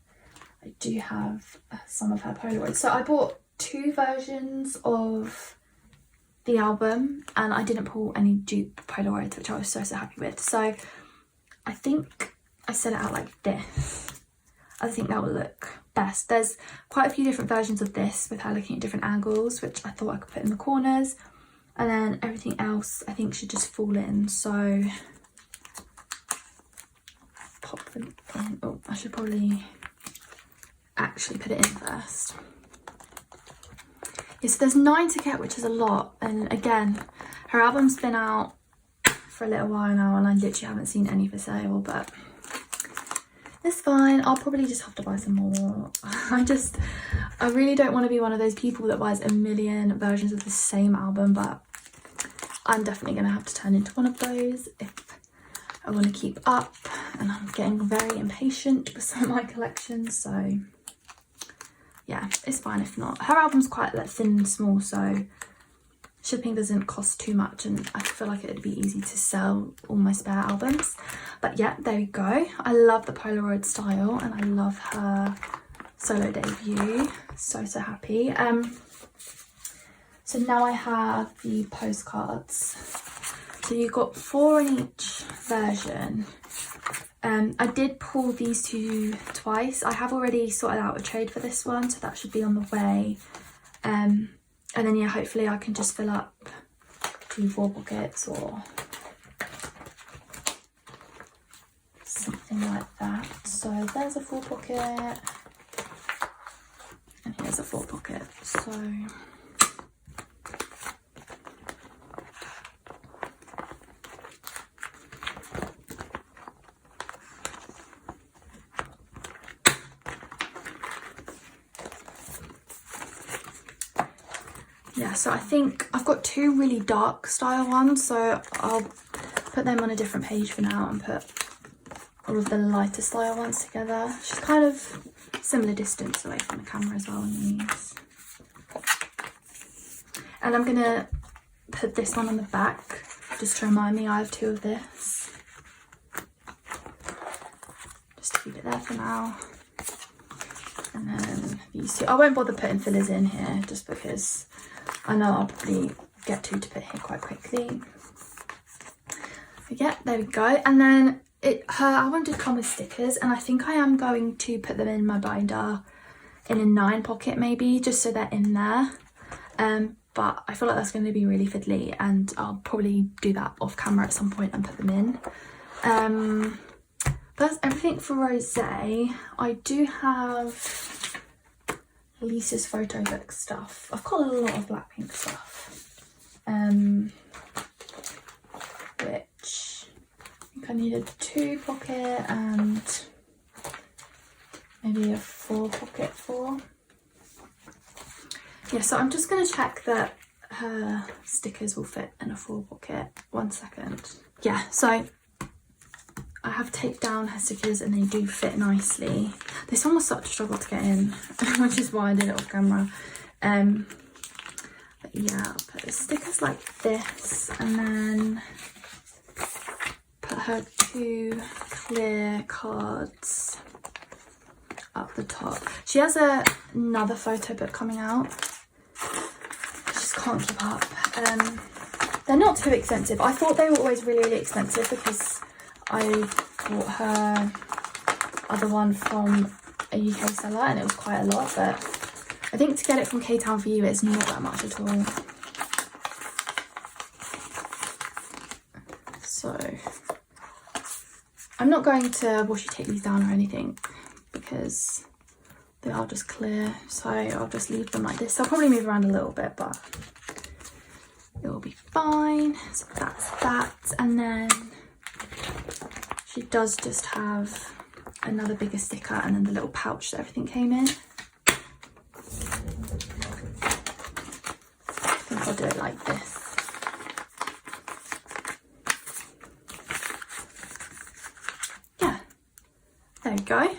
I do have some of her Polaroids. So I bought 2 versions of the album and I didn't pull any dupe Polaroids, which I was so happy with. So I think I set it out like this. I think that will look best. There's quite a few different versions of this with her looking at different angles, which I thought I could put in the corners, and then everything else I think should just fall in. So pop them in. Oh, I should probably actually put it in first. Yeah, so there's 9 to get, which is a lot, and again, her album's been out for a little while now and I literally haven't seen any for sale, but it's fine. I'll probably just have to buy some more. I really don't want to be one of those people that buys a million versions of the same album, but I'm definitely going to have to turn into one of those if I want to keep up, and I'm getting very impatient with some of my collections, so yeah, it's fine if not. Her album's quite like thin and small, so shipping doesn't cost too much, and I feel like it'd be easy to sell all my spare albums. But yeah, there we go. I love the Polaroid style, and I love her solo debut. So happy. So now I have the postcards. So you've got 4 in each version. I did pull these 2 twice. I have already sorted out a trade for this one, so that should be on the way. And then yeah, hopefully I can just fill up 2 4 pockets or something like that. So there's a 4 pocket, and here's a 4 pocket. So yeah, so I think I've got 2 really dark style ones, so I'll put them on a different page for now and put all of the lighter style ones together. She's kind of similar distance away from the camera as well on these. And I'm gonna put this one on the back just to remind me I have 2 of this. Just to keep it there for now. And then these 2. I won't bother putting fillers in here just because I know I'll probably get 2 to put here quite quickly. But yeah, there we go. And then her album did come with stickers, and I think I am going to put them in my binder in a 9 pocket maybe, just so they're in there. But I feel like that's going to be really fiddly, and I'll probably do that off camera at some point and put them in. That's everything for Rosé. I do have Lisa's photo book stuff. I've got a lot of Blackpink stuff, which I think I need a 2 pocket and maybe a 4 pocket for. Yeah, so I'm just going to check that her stickers will fit in a 4 pocket. 1 second. Yeah, so I have taped down her stickers and they do fit nicely. This one was such a struggle to get in, which is why I did it off camera. But yeah, I'll put the stickers like this, and then put her 2 clear cards up the top. She has another photo book coming out. I just can't keep up. They're not too expensive. I thought they were always really, really expensive because I bought her other one from a UK seller and it was quite a lot, but I think to get it from K-Town for you, it's not that much at all. So I'm not going to washi tape these down or anything because they are just clear, so I'll just leave them like this. I'll probably move around a little bit, but it will be fine. So that's that. And then she does just have another bigger sticker and then the little pouch that everything came in. I think I'll do it like this. Yeah, there we go.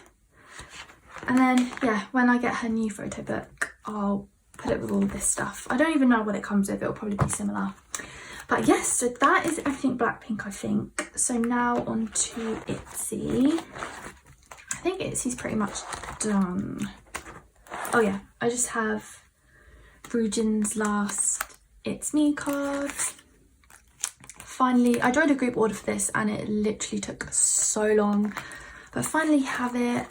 And then, yeah, when I get her new photo book, I'll put it with all this stuff. I don't even know what it comes with. It'll probably be similar. But yes, so that is everything Blackpink, I think. So now on to Itzy. I think Itzy's pretty much done. Oh yeah, I just have Rujin's last It's Me cards. Finally, I joined a group order for this and it literally took so long. But I finally have it.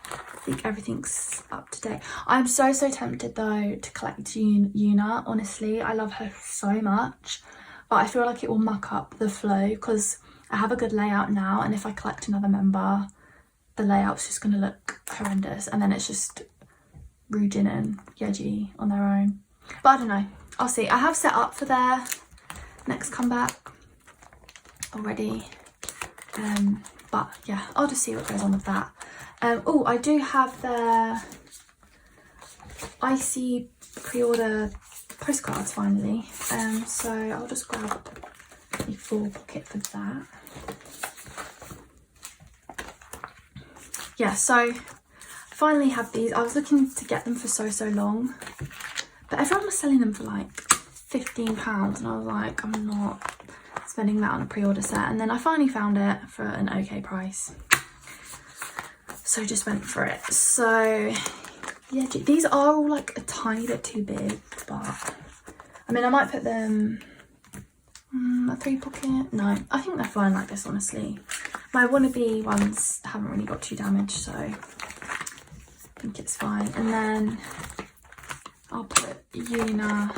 I think everything's up to date. I'm so tempted though to collect Yuna. Honestly, I love her so much. But I feel like it will muck up the flow because I have a good layout now, and if I collect another member, the layout's just going to look horrendous, and then it's just Rujin and Yeji on their own. But I don't know, I'll see. I have set up for their next comeback already, but yeah, I'll just see what goes on with that. Oh, I do have their icy pre-order postcards finally. So I'll just grab a full pocket for that. Yeah, so finally have these. I was looking to get them for so long, but everyone was selling them for like £15 and I was like, I'm not spending that on a pre-order set. And then I finally found it for an okay price, so just went for it. So yeah, these are all like a tiny bit too big, but I mean I might put them a 3 pocket. No, I think they're fine like this, honestly. My wannabe ones haven't really got too damaged, so I think it's fine. And then I'll put Una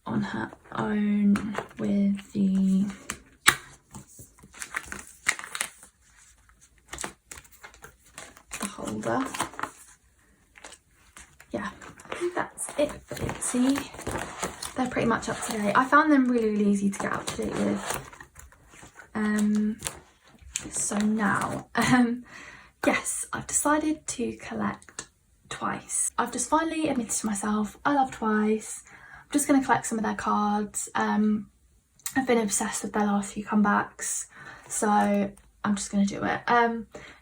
on her own with the holder. Yeah, I think that's it for Itsy. They're pretty much up to date. I found them really easy to get up to date with. So now, yes, I've decided to collect Twice. I've just finally admitted to myself, I love Twice. I'm just going to collect some of their cards. I've been obsessed with their last few comebacks, so I'm just going to do it.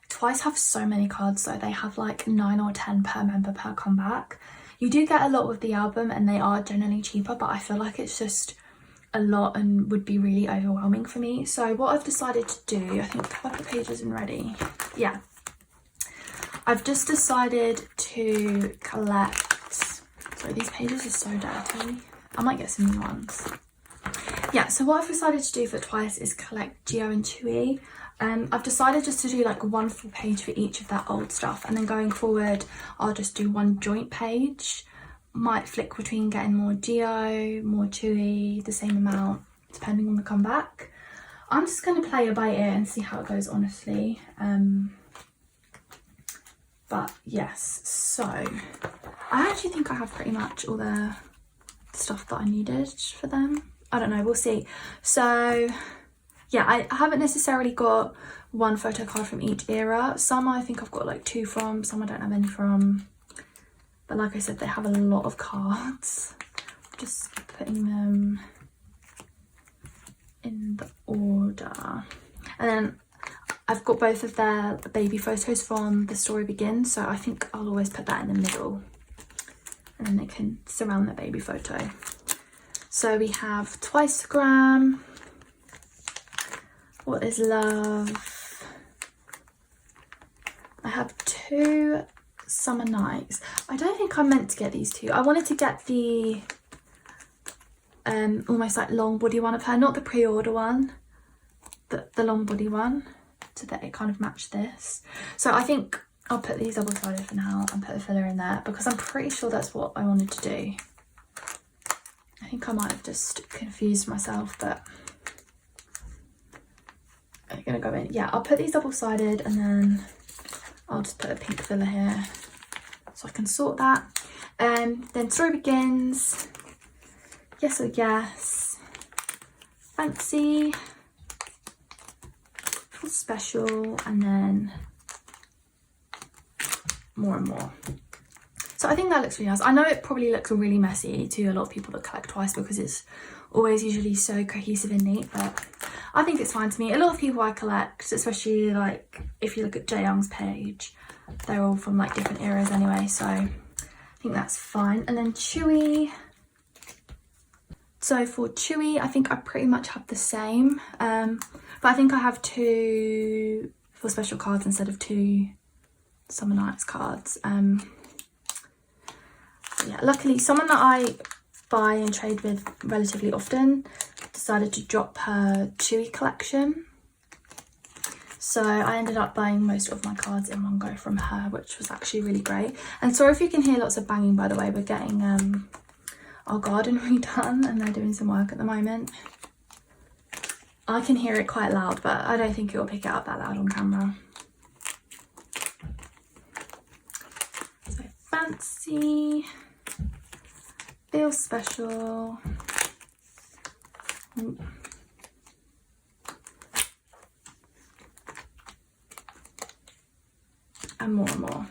Twice have so many cards, so they have like 9 or 10 per member per comeback. You do get a lot with the album and they are generally cheaper, but I feel like it's just a lot and would be really overwhelming for me. So what I've decided to do, I think have I put pages in ready? Yeah. I've just decided to collect, sorry, these pages are so dirty. I might get some new ones. Yeah, so what I've decided to do for Twice is collect Gio and Chewy. I've decided just to do like one full page for each of that old stuff, and then going forward I'll just do one joint page. Might flick between getting more Gio, more Chewy, the same amount depending on the comeback. I'm just going to play it by ear and see how it goes, honestly. But yes, so I actually think I have pretty much all the stuff that I needed for them. I don't know, we'll see. So yeah, I haven't necessarily got one photo card from each era. Some I think I've got like 2 from, some I don't have any from. But like I said, they have a lot of cards. Just putting them in the order. And then I've got both of their baby photos from The Story Begins, so I think I'll always put that in the middle. And then they can surround their baby photo. So we have Twicegram, What Is Love. I have 2 Summer Nights. I don't think I meant to get these 2. I wanted to get the almost like long body one of her, not the pre-order one, but the long body one, so that it kind of matched this. So I think I'll put these double-sided for now and put a filler in there, because I'm pretty sure that's what I wanted to do. I think I might have just confused myself, but I'm gonna go in. Yeah, I'll put these double-sided and then I'll just put a pink filler here so I can sort that. Then Story Begins, Yes or Yes, Fancy, Full Special, and then More and More. So I think that looks really nice. I know it probably looks really messy to a lot of people that collect Twice because it's always usually so cohesive and neat, but I think it's fine to me. A lot of people I collect, especially like if you look at Jae Young's page, they're all from like different eras anyway, so I think that's fine. And then Chewy. So for Chewy, I think I pretty much have the same, but I think I have 2 Full Special cards instead of 2 Summer Nights cards. Yeah, luckily someone that I buy and trade with relatively often decided to drop her Chewy collection, so I ended up buying most of my cards in one go from her, which was actually really great. And sorry if you can hear lots of banging, by the way, we're getting our garden redone and they're doing some work at the moment. I can hear it quite loud, but I don't think it will pick it up that loud on camera. So Fancy, Feel Special, and more and more.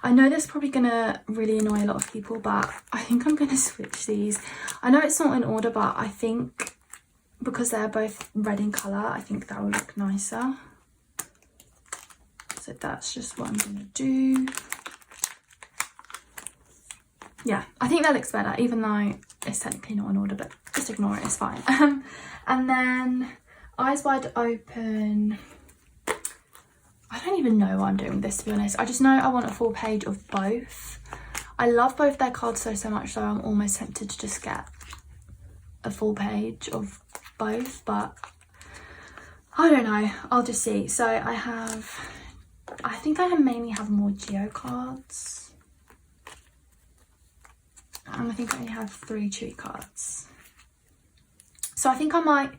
I know this is probably gonna really annoy a lot of people, but I think I'm gonna switch these. I know it's not in order, but I think because they're both red in colour, I think that will look nicer. So that's just what I'm gonna do. Yeah, I think that looks better, even though it's technically not in order, but just ignore it, it's fine. And then Eyes Wide Open. I don't even know what I'm doing with this, to be honest. I just know I want a full page of both. I love both their cards so much, so I'm almost tempted to just get a full page of both, but I don't know, I'll just see. So I think I mainly have more Geo cards, and I think I only have 3 Chewy cards. So I think I might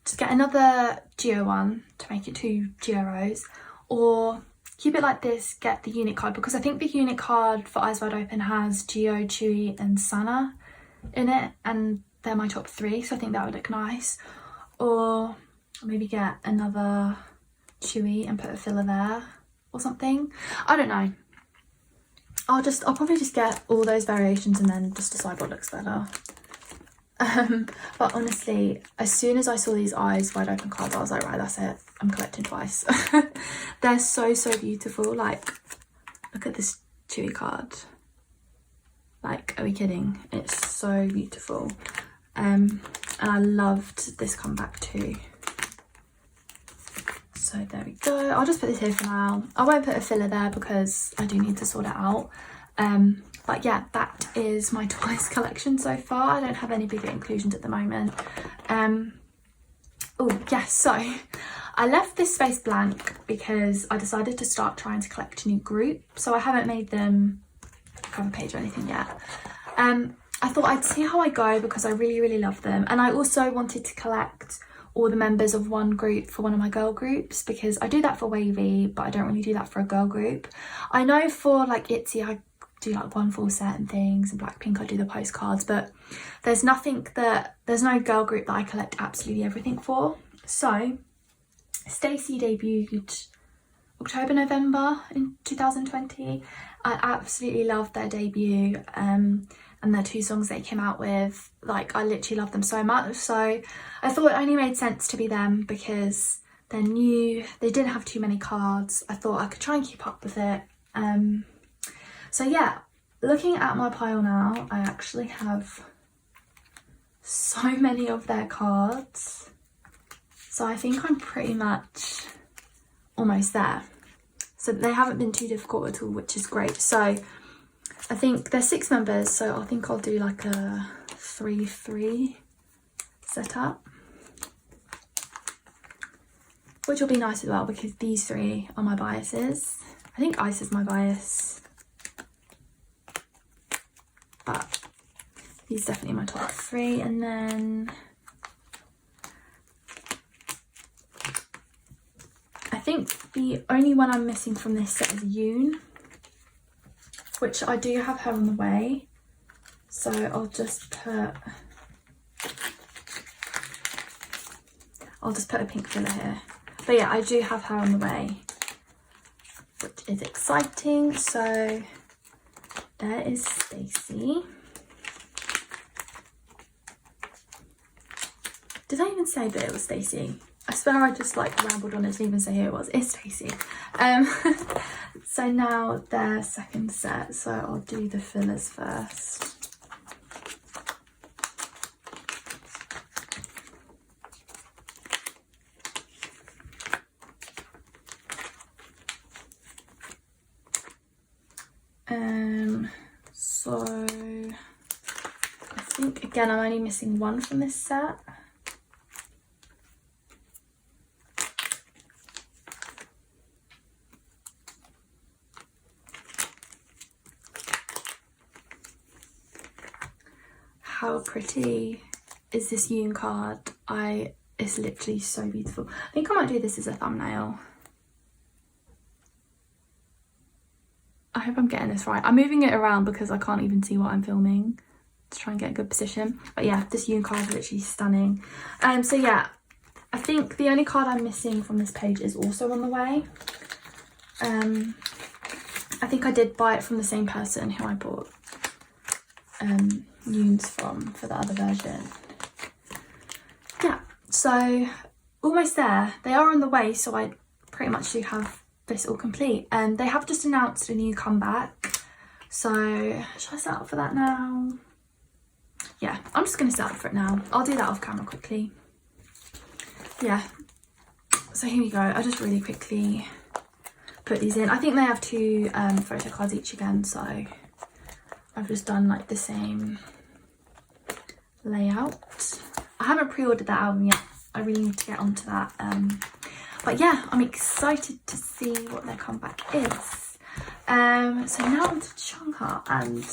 just get another Geo one to make it 2 Geos, or keep it like this, get the unit card, because I think the unit card for Eyes Wide Open has Geo, Chewy and Sana in it, and they're my top 3, so I think that would look nice. Or maybe get another Chewy and put a filler there or something. I don't know. I'll probably just get all those variations and then just decide what looks better. But honestly, as soon as I saw these Eyes Wide Open cards, I was like, right, that's it, I'm collecting twice. They're so beautiful. Like, look at this Chewy card. Like, are we kidding? It's so beautiful. And I loved this comeback too. So there we go. I'll just put this here for now. I won't put a filler there because I do need to sort it out. But yeah, that is my twice collection so far. I don't have any bigger inclusions at the moment. Oh yes, so I left this space blank because I decided to start trying to collect a new group. So I haven't made them a cover page or anything yet. I thought I'd see how I go because I really love them. And I also wanted to collect all the members of one group for one of my girl groups, because I do that for Wavy, but I don't really do that for a girl group. I know for like ITZY, I do like one full set and things, and Blackpink I do the postcards, but there's no girl group that I collect absolutely everything for. So Stacey debuted October, November in 2020. I absolutely loved their debut, and their 2 songs they came out with. Like, I literally love them so much, so I thought it only made sense to be them because they're new, they didn't have too many cards. I thought I could try and keep up with it. So yeah, looking at my pile now, I actually have so many of their cards, so I think I'm pretty much almost there. So they haven't been too difficult at all, which is great. So I think there's 6 members, so I think I'll do like a 3-3 setup, which will be nice as well because these 3 are my biases. I think Ice is my bias, but he's definitely my top 3. And then I think the only one I'm missing from this set is Yoon, which I do have her on the way, so I'll just put a pink filler here. But yeah, I do have her on the way, which is exciting. So there is Stacey. Did I even say that it was Stacey? I swear I just like rambled on, didn't even say who it was. It's Stacey. So now their second set, so I'll do the fillers first. So I think again I'm only missing 1 from this set. How pretty is this Yoon card? It's literally so beautiful. I think I might do this as a thumbnail. I hope I'm getting this right. I'm moving it around because I can't even see what I'm filming to try and get a good position. But yeah, this Yoon card is literally stunning. So yeah, I think the only card I'm missing from this page is also on the way. I think I did buy it from the same person who I bought Nunes from for the other version. Yeah, so almost there. They are on the way, so I pretty much do have this all complete. And they have just announced a new comeback. So should I set up for that now? Yeah, I'm just going to set up for it now. I'll do that off camera quickly. Yeah, so here we go. I just really quickly put these in. I think they have 2 photo cards each again, so I've just done like the same layout. I haven't pre-ordered that album yet. I really need to get onto that. But yeah, I'm excited to see what their comeback is. So now on to Chungha, and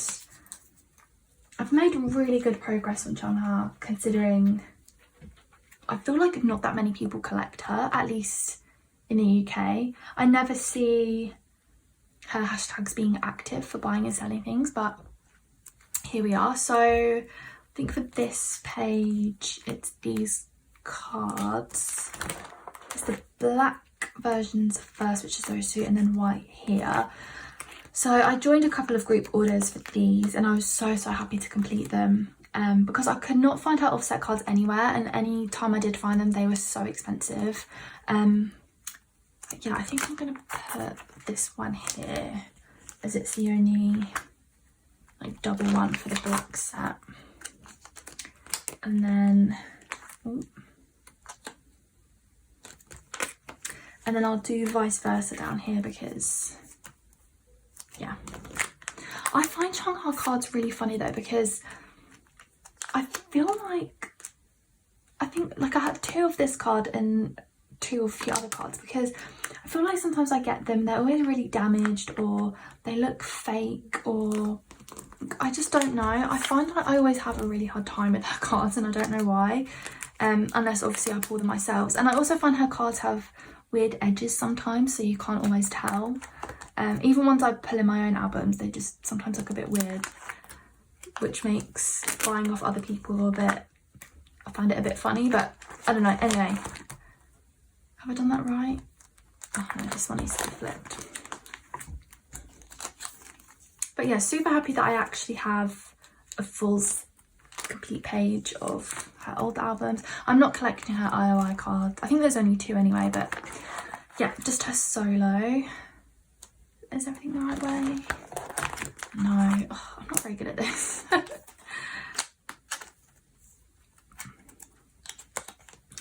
I've made really good progress on Chungha, considering I feel like not that many people collect her, at least in the UK. I never see her hashtags being active for buying and selling things, but here we are. So I think for this page, it's these cards. It's the black versions first, which is those 2, and then white here. So I joined a couple of group orders for these, and I was so happy to complete them. Because I could not find her offset cards anywhere, and any time I did find them, they were so expensive. Yeah, I think I'm gonna put this one here, as it's the only like double one for the black set. And then I'll do vice versa down here, because yeah, I find Chungha cards really funny though, because I feel like, I think like I had 2 of this card and 2 of the other cards, because I feel like sometimes I get them, they're always really damaged, or they look fake, or I just don't know. I find like I always have a really hard time with her cards, and I don't know why, unless obviously I pull them myself. And I also find her cards have weird edges sometimes, so you can't always tell. Even ones I pull in my own albums, they just sometimes look a bit weird, which makes buying off other people a bit, I find it a bit funny, but I don't know. Anyway, have I done that right? Oh no, this one needs to be flipped. But yeah, super happy that I actually have a full complete page of her old albums. I'm not collecting her IOI cards. I think there's only 2 anyway, but yeah, just her solo. Is everything the right way? No, oh, I'm not very good at this.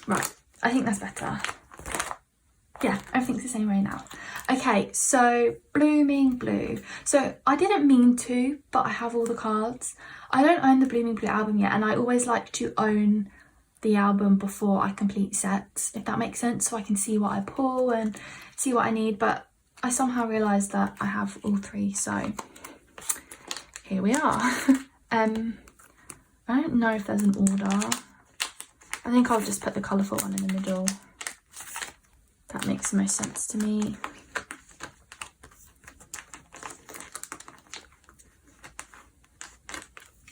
Right, I think that's better. Yeah, everything's the same way now. Okay, so Blooming Blue. So I didn't mean to, but I have all the cards. I don't own the Blooming Blue album yet, and I always like to own the album before I complete sets, if that makes sense, so I can see what I pull and see what I need. But I somehow realised that I have all 3, so here we are. I don't know if there's an order. I think I'll just put the colourful one in the middle. That makes the most sense to me.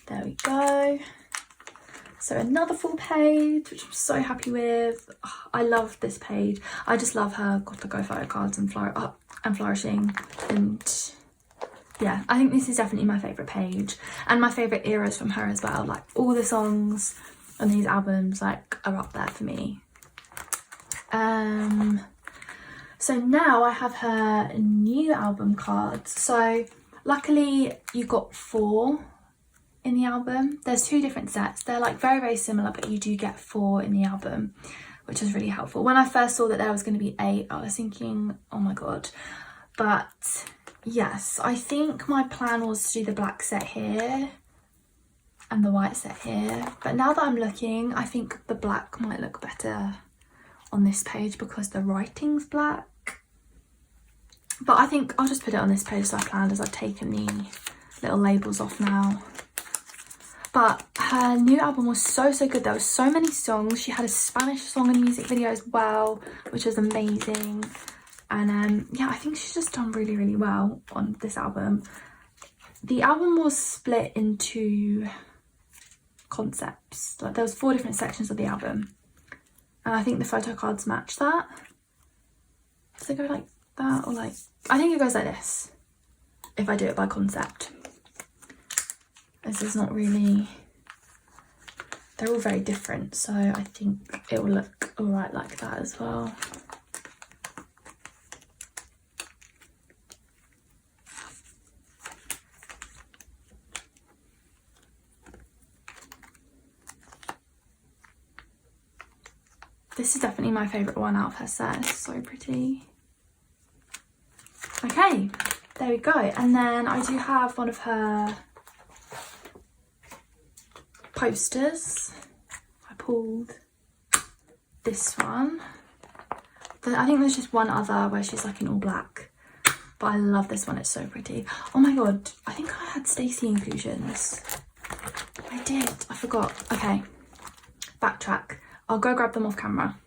There we go. So another full page, which I'm so happy with. Oh, I love this page. I just love her Gotta Go photo cards and flourishing. And yeah, I think this is definitely my favourite page, and my favourite eras from her as well. Like all the songs on these albums like are up there for me. So now I have her new album cards. So luckily you got 4 in the album. There's 2 different sets. They're like very similar, but you do get 4 in the album, which is really helpful. When I first saw that there was going to be 8, I was thinking, oh my god. But yes, I think my plan was to do the black set here and the white set here. But now that I'm looking, I think the black might look better on this page because the writing's black. But I think I'll just put it on this page as I planned, as I've taken the little labels off now. But her new album was so good. There were so many songs. She had a Spanish song and music video as well, which was amazing. And yeah, I think she's just done really well on this album. The album was split into concepts. Like there was 4 different sections of the album, and I think the photo cards match that. Do they go like that or like I think it goes like this if I do it by concept. This is not really, they're all very different, so I think it will look alright like that as well. This is definitely my favourite one out of her set. It's so pretty. Okay, there we go. And then I do have one of her posters. I pulled this one. I think there's just one other where she's like in all black. But I love this one, it's so pretty. Oh my god, I think I had Stacey inclusions. I did, I forgot. Okay, backtrack. I'll go grab them off camera.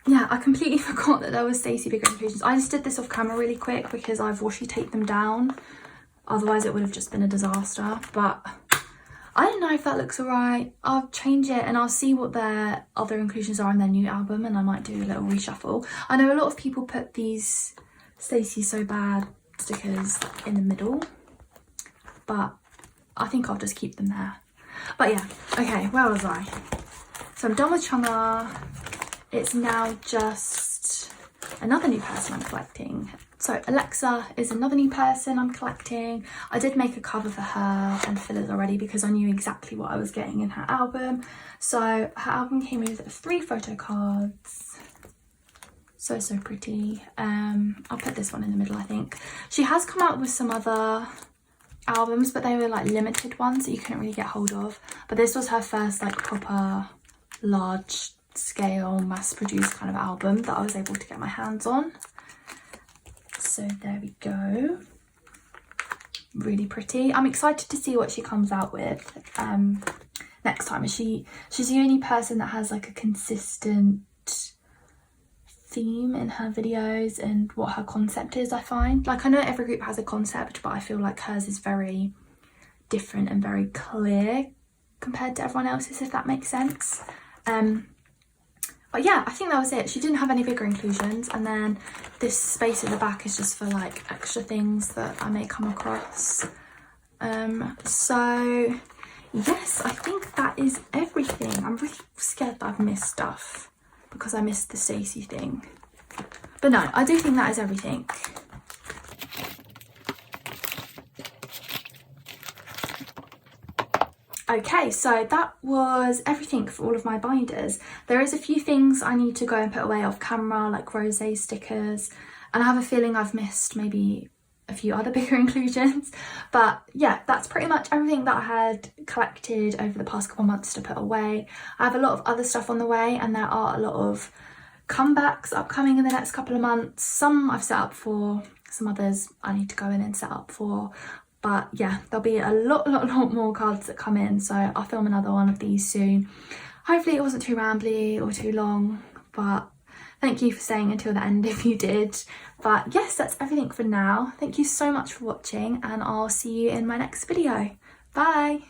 Yeah, I completely forgot that there was Stacey bigger inclusions. I just did this off camera really quick because I've washi taped them down. Otherwise it would have just been a disaster. But I don't know if that looks alright. I'll change it and I'll see what their other inclusions are in their new album, and I might do a little reshuffle. I know a lot of people put these Stacey So Bad stickers in the middle, but I think I'll just keep them there. But yeah, okay, where was I? So I'm done with Chungha. It's now just another new person I'm collecting. So Alexa is another new person I'm collecting. I did make a cover for her and fillers already because I knew exactly what I was getting in her album. So her album came with 3 photo cards. So pretty. I'll put this one in the middle, I think. She has come out with some other albums, but they were like limited ones that you couldn't really get hold of. But this was her first like proper large scale mass produced kind of album that I was able to get my hands on. So there we go. Really pretty. I'm excited to see what she comes out with next time. She's the only person that has like a consistent theme in her videos and what her concept is, I find. Like I know every group has a concept, but I feel like hers is very different and very clear compared to everyone else's, if that makes sense. But yeah, I think that was it. She didn't have any bigger inclusions, and then this space at the back is just for like extra things that I may come across. So yes, I think that is everything. I'm really scared that I've missed stuff because I missed the Stacey thing, but no, I do think that is everything. Okay, so that was everything for all of my binders. There is a few things I need to go and put away off camera, like rosé stickers, and I have a feeling I've missed maybe a few other bigger inclusions. But yeah, that's pretty much everything that I had collected over the past couple months to put away. I have a lot of other stuff on the way, and there are a lot of comebacks upcoming in the next couple of months. Some I've set up for, some others I need to go in and set up for. But yeah, there'll be a lot more cards that come in, so I'll film another one of these soon. Hopefully it wasn't too rambly or too long, but thank you for staying until the end if you did. But yes, that's everything for now. Thank you so much for watching, and I'll see you in my next video. Bye!